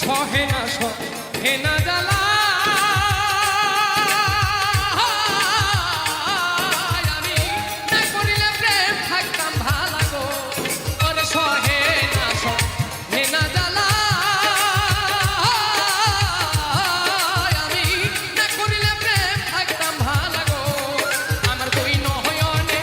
সহে না জ্বালা আমি না করিলে প্রেম থাকতাম ভালা গো ওরে সহে না জ্বালা আমি না করিলে প্রেম থাকতাম ভালা গো আমার দুই নয়নে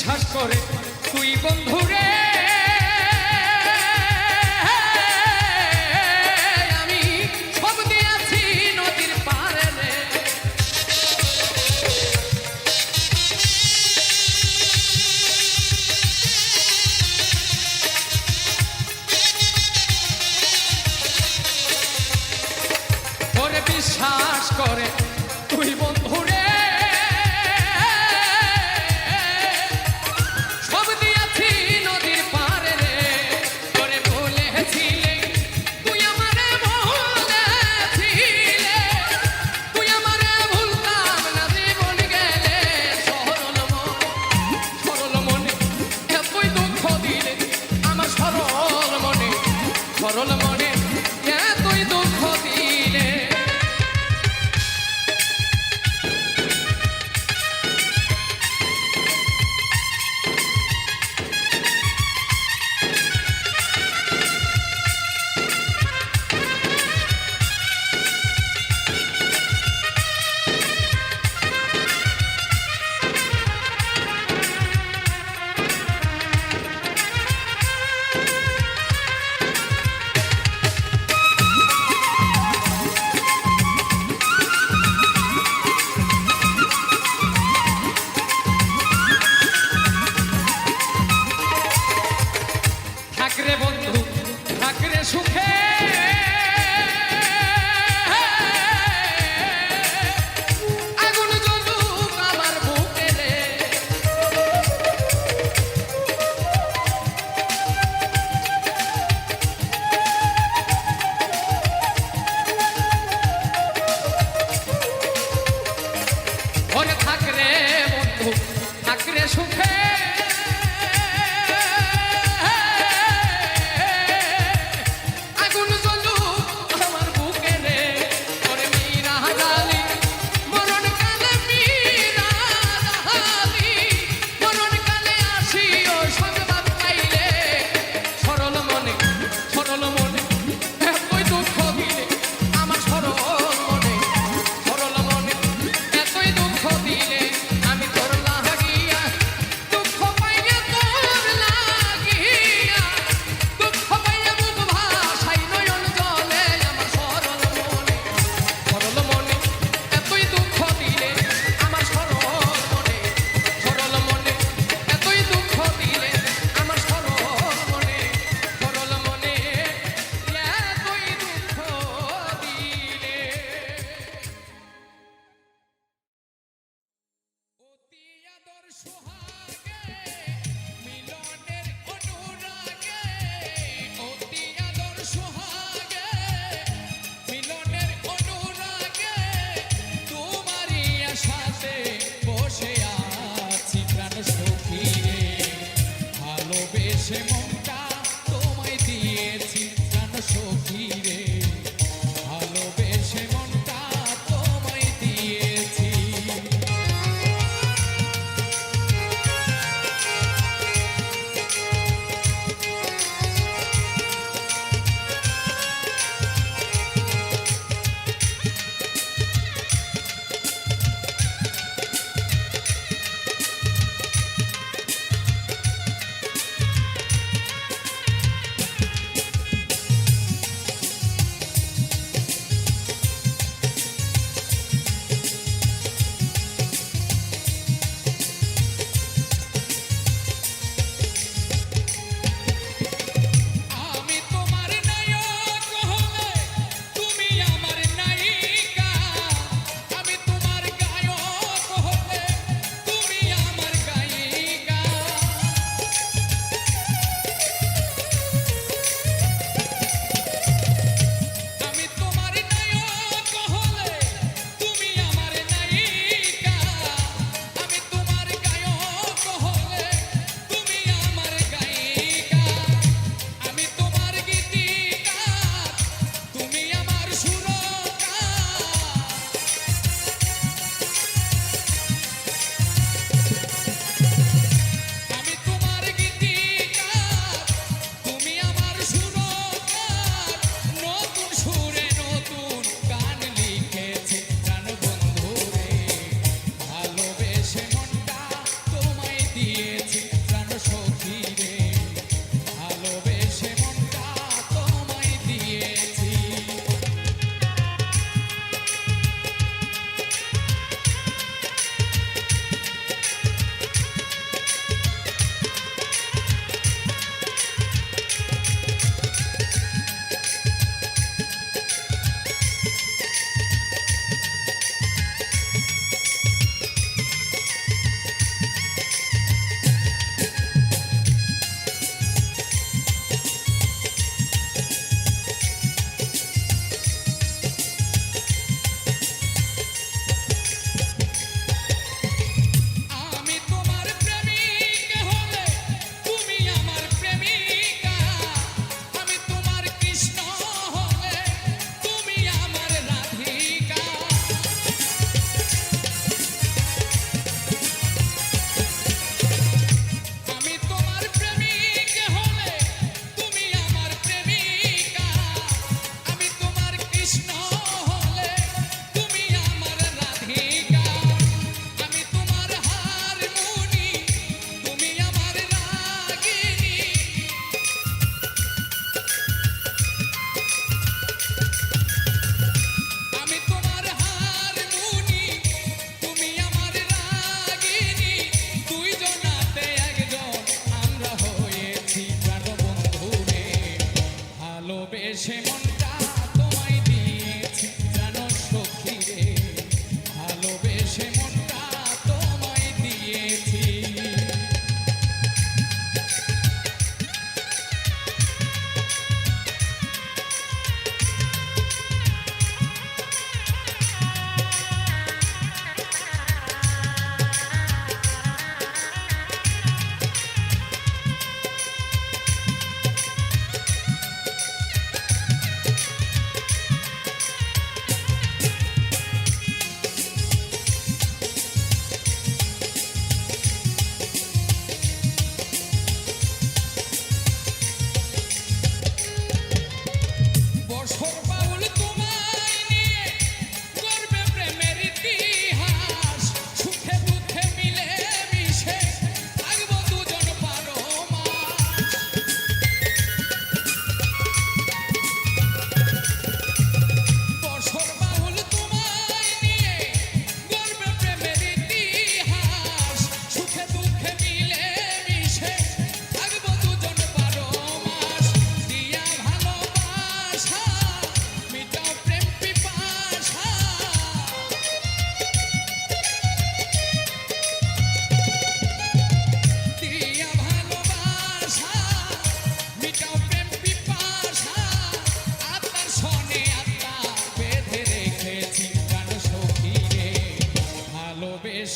বিশ্বাস করে তুই বন্ধুরে আমি সব দিয়েছি নদীর পারে রে। তোরে বিশ্বাস করে তুই বন্ধুরে সব দিয়েছি নদীর পারে রে। তোরে বলেছিলে তুই আমারে বলেছিলে তুই আমারে ভুলতাম না জীবন গেলে সরল মনে এতই দুঃখ দিলে আমার সরল মনে এতই দুঃখ দিলে। থাকরে বন্ধু থাকরে সুখে আগুন জ্বলুক আমার বুকে রে। ওরে থাকরে বন্ধু থাকরে সুখে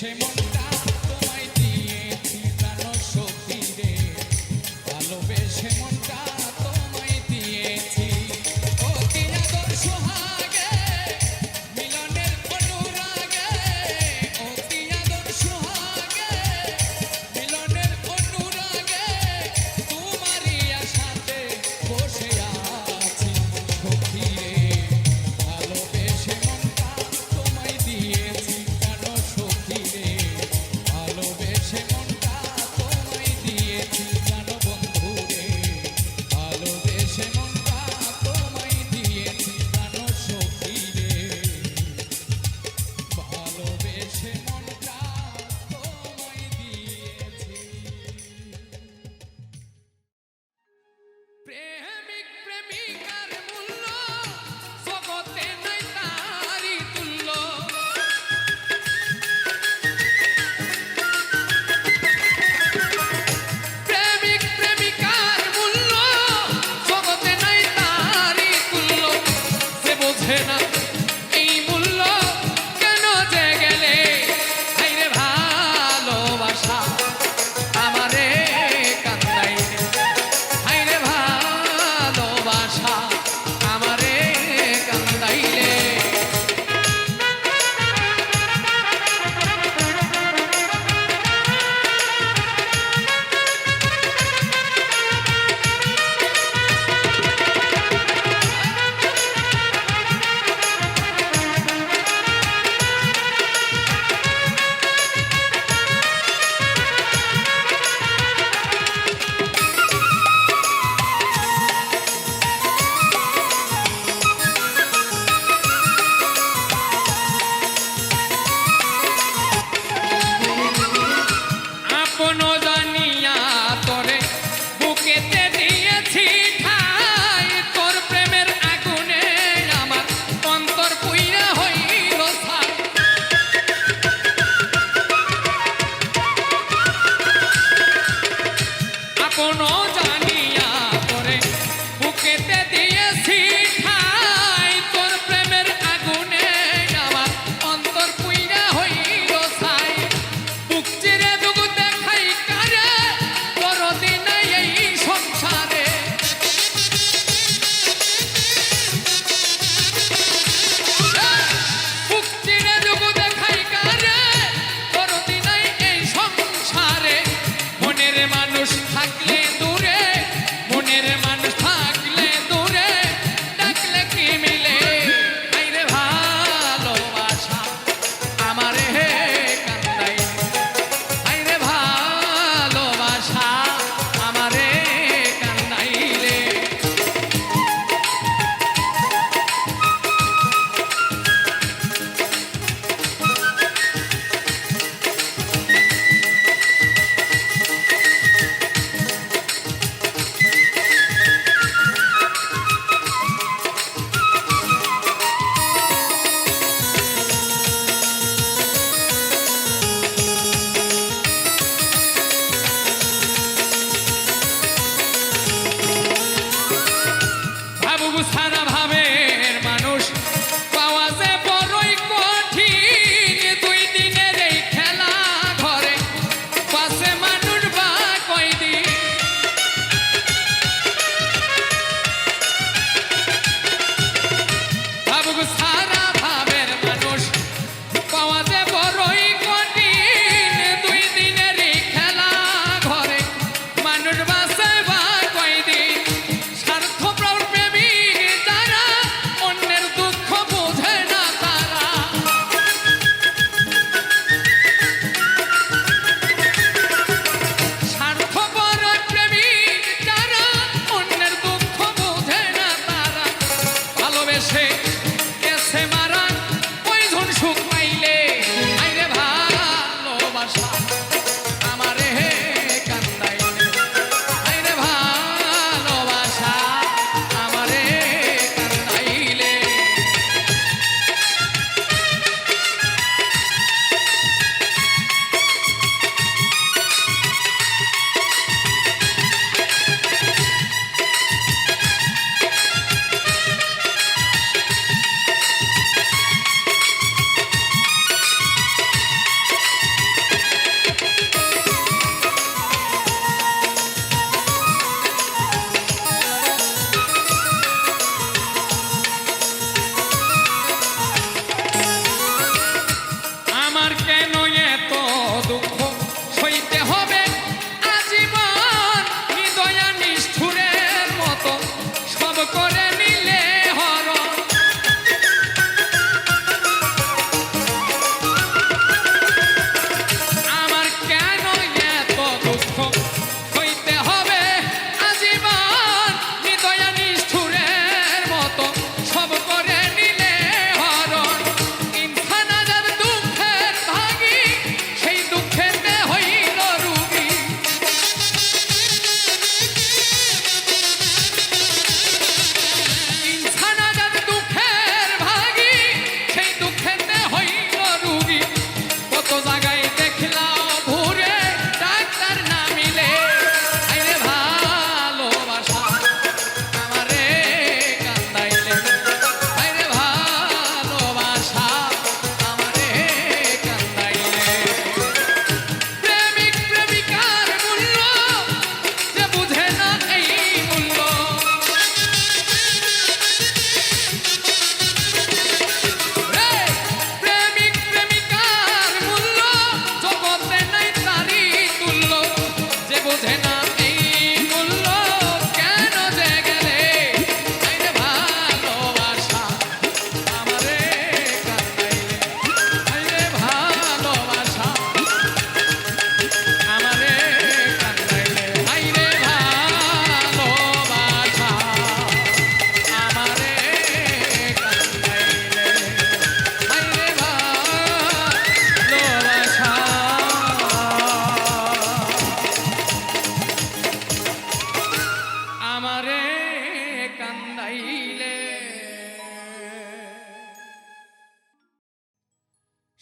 ভালোবেসে মনটা তোমায় দিয়েছি প্রাণ সখী রে ভালোবেসে মনটা তোমায় দিয়েছি অতি আদর সোহাগে মিলনের অনুরাগে অতি আদর সোহাগে মিলনের অনুরাগে তোমারই আশাতে বসে আছি সখী রে ভালোবেসে মনটা তোমায় দিয়েছি প্রাণ সখী রে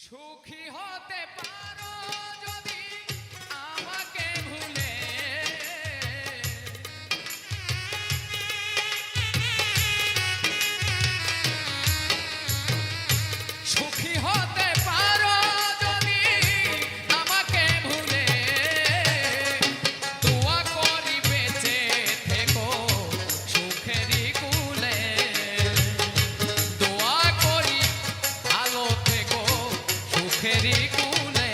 সুখী হতে পারো যদি আমাকে ভুলে, সুখী হতে পারো যদি আমাকে ভুলে, দোয়া করি বেঁচে থেকো সুখেরই কুলে, দোয়া করি ভালো থেকো সুখেরই কুলে।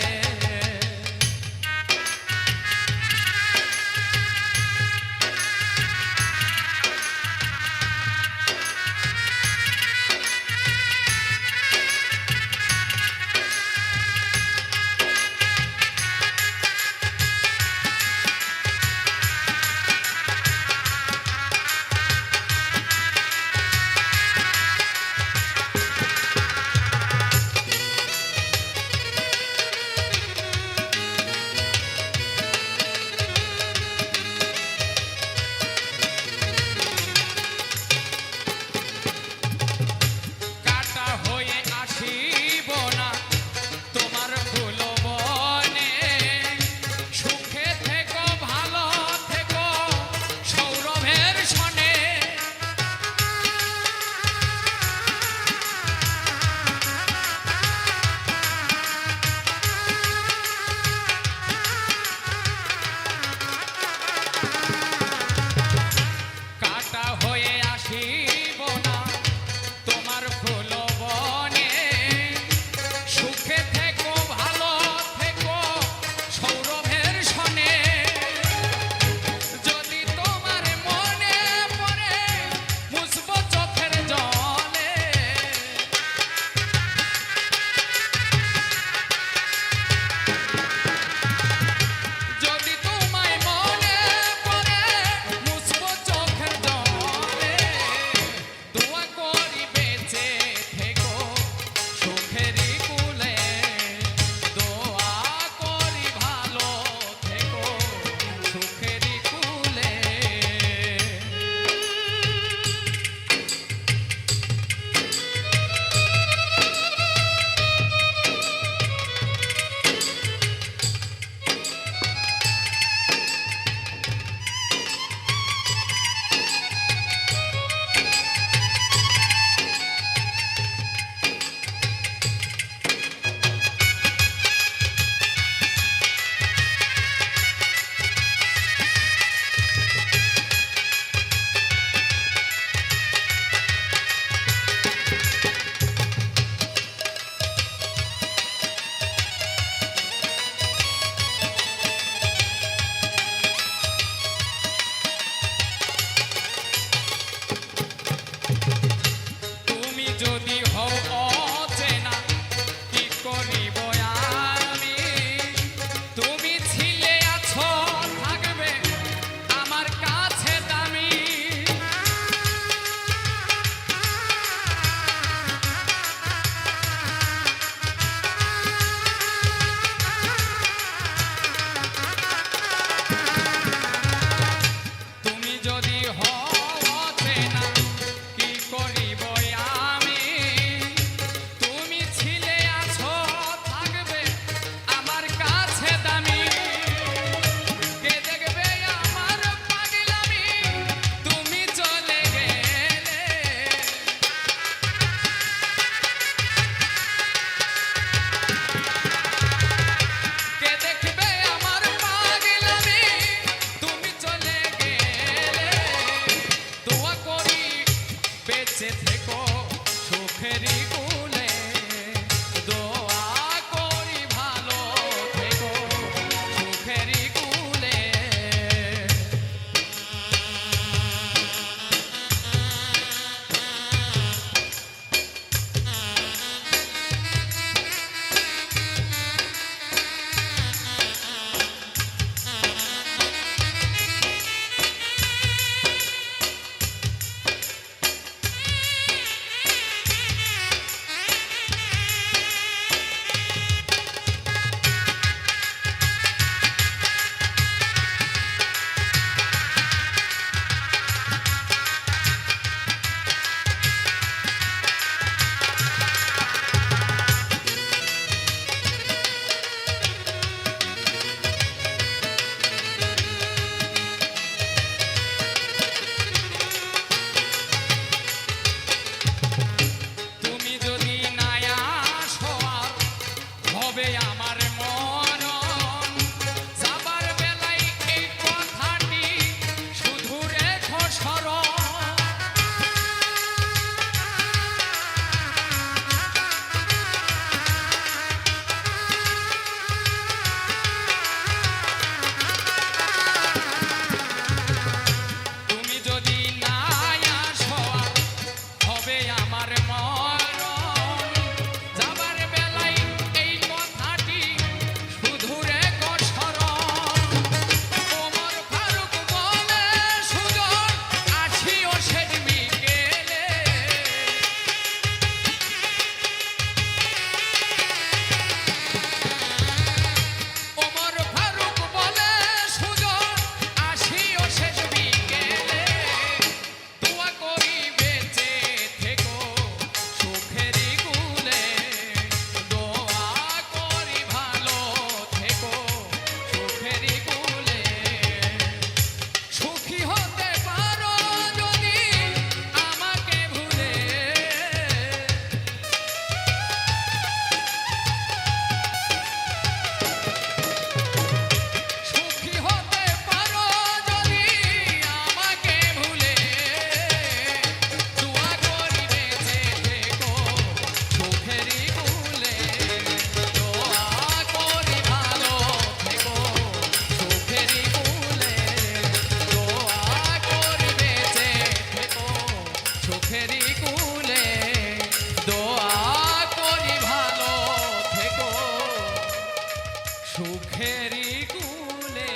সুখেরই কুলে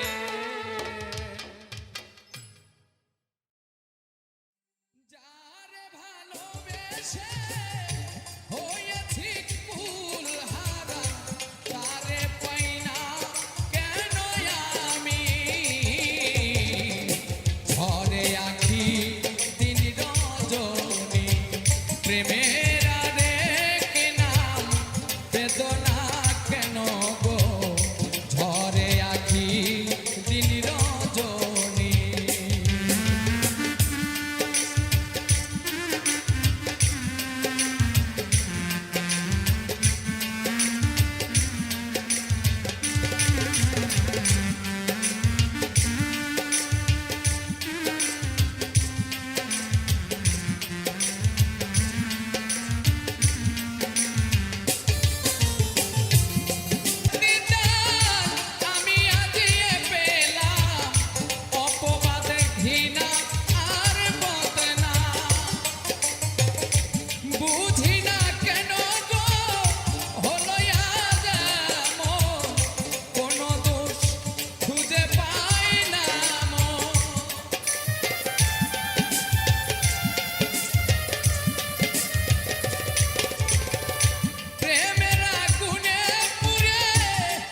যারে ভালোবেসে হয়েছি কুল হারা তারে পাই না কেন আমি ঝরে আঁখি দিন রজনী প্রেমের আরেক নাম বেদনা কেন গো ঝরে আঁখি দিন রজনী আমি আজিয়ে পেলাম অপবাদে ঘৃণা আর বদনা বুঝি না কেন গো হলো আজ এমন কোনো দোষ খুঁজে পাই না মন প্রেমের আগুনে পুড়ে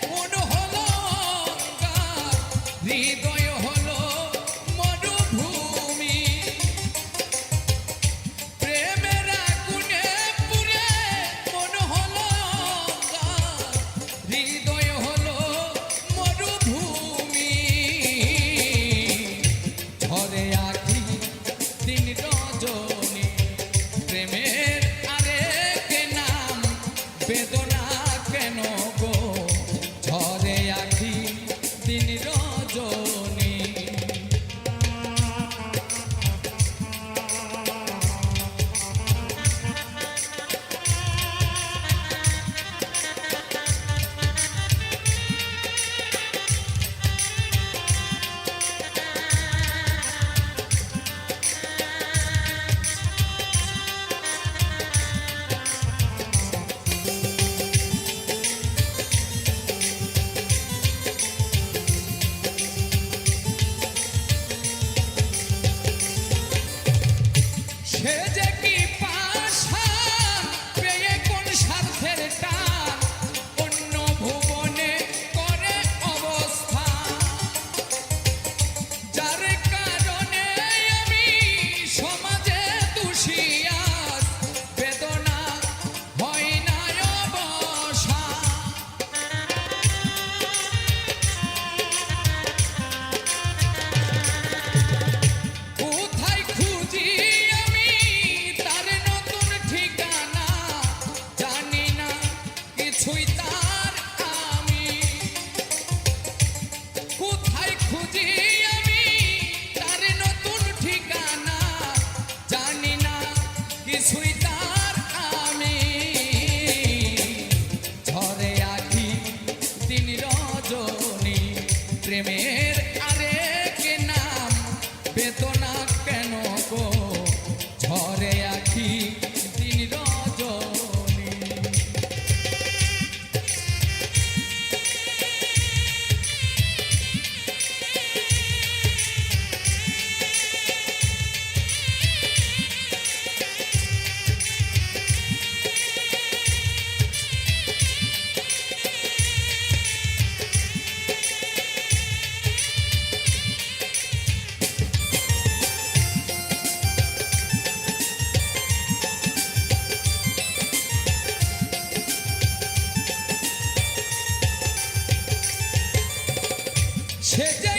মন হলো অঙ্গার হৃদয় হলো মরুভূমি প্রেমের আগুনে পুড়ে মন হলো অঙ্গার হৃদয় হলো মরুভূমি ঝরে আঁখি দিন রজনী প্রেমের আরেক নাম বেদনা কেন গো ঝরে আঁখি দিন রজনী সে যে কি পাশান পেয়ে কোন স্বার্থের টান অন্য ভুবনে করে অবস্থান যার কারণে আমি সমাজে দোষী আজ বেদনা হয় না অবসান কোথায় খুঁজি আমি তার নতুন ঠিকানা জানি না কিছুই তার আমি কোথায় খুঁজি আমি তার নতুন ঠিকানা জানি না কিছুই তার আমি ঝরে আঁখি দিন রজনী প্রেমের আরেক নাম বেদনা কেন গো ঝরে আঁখি দিন রজনী সে যে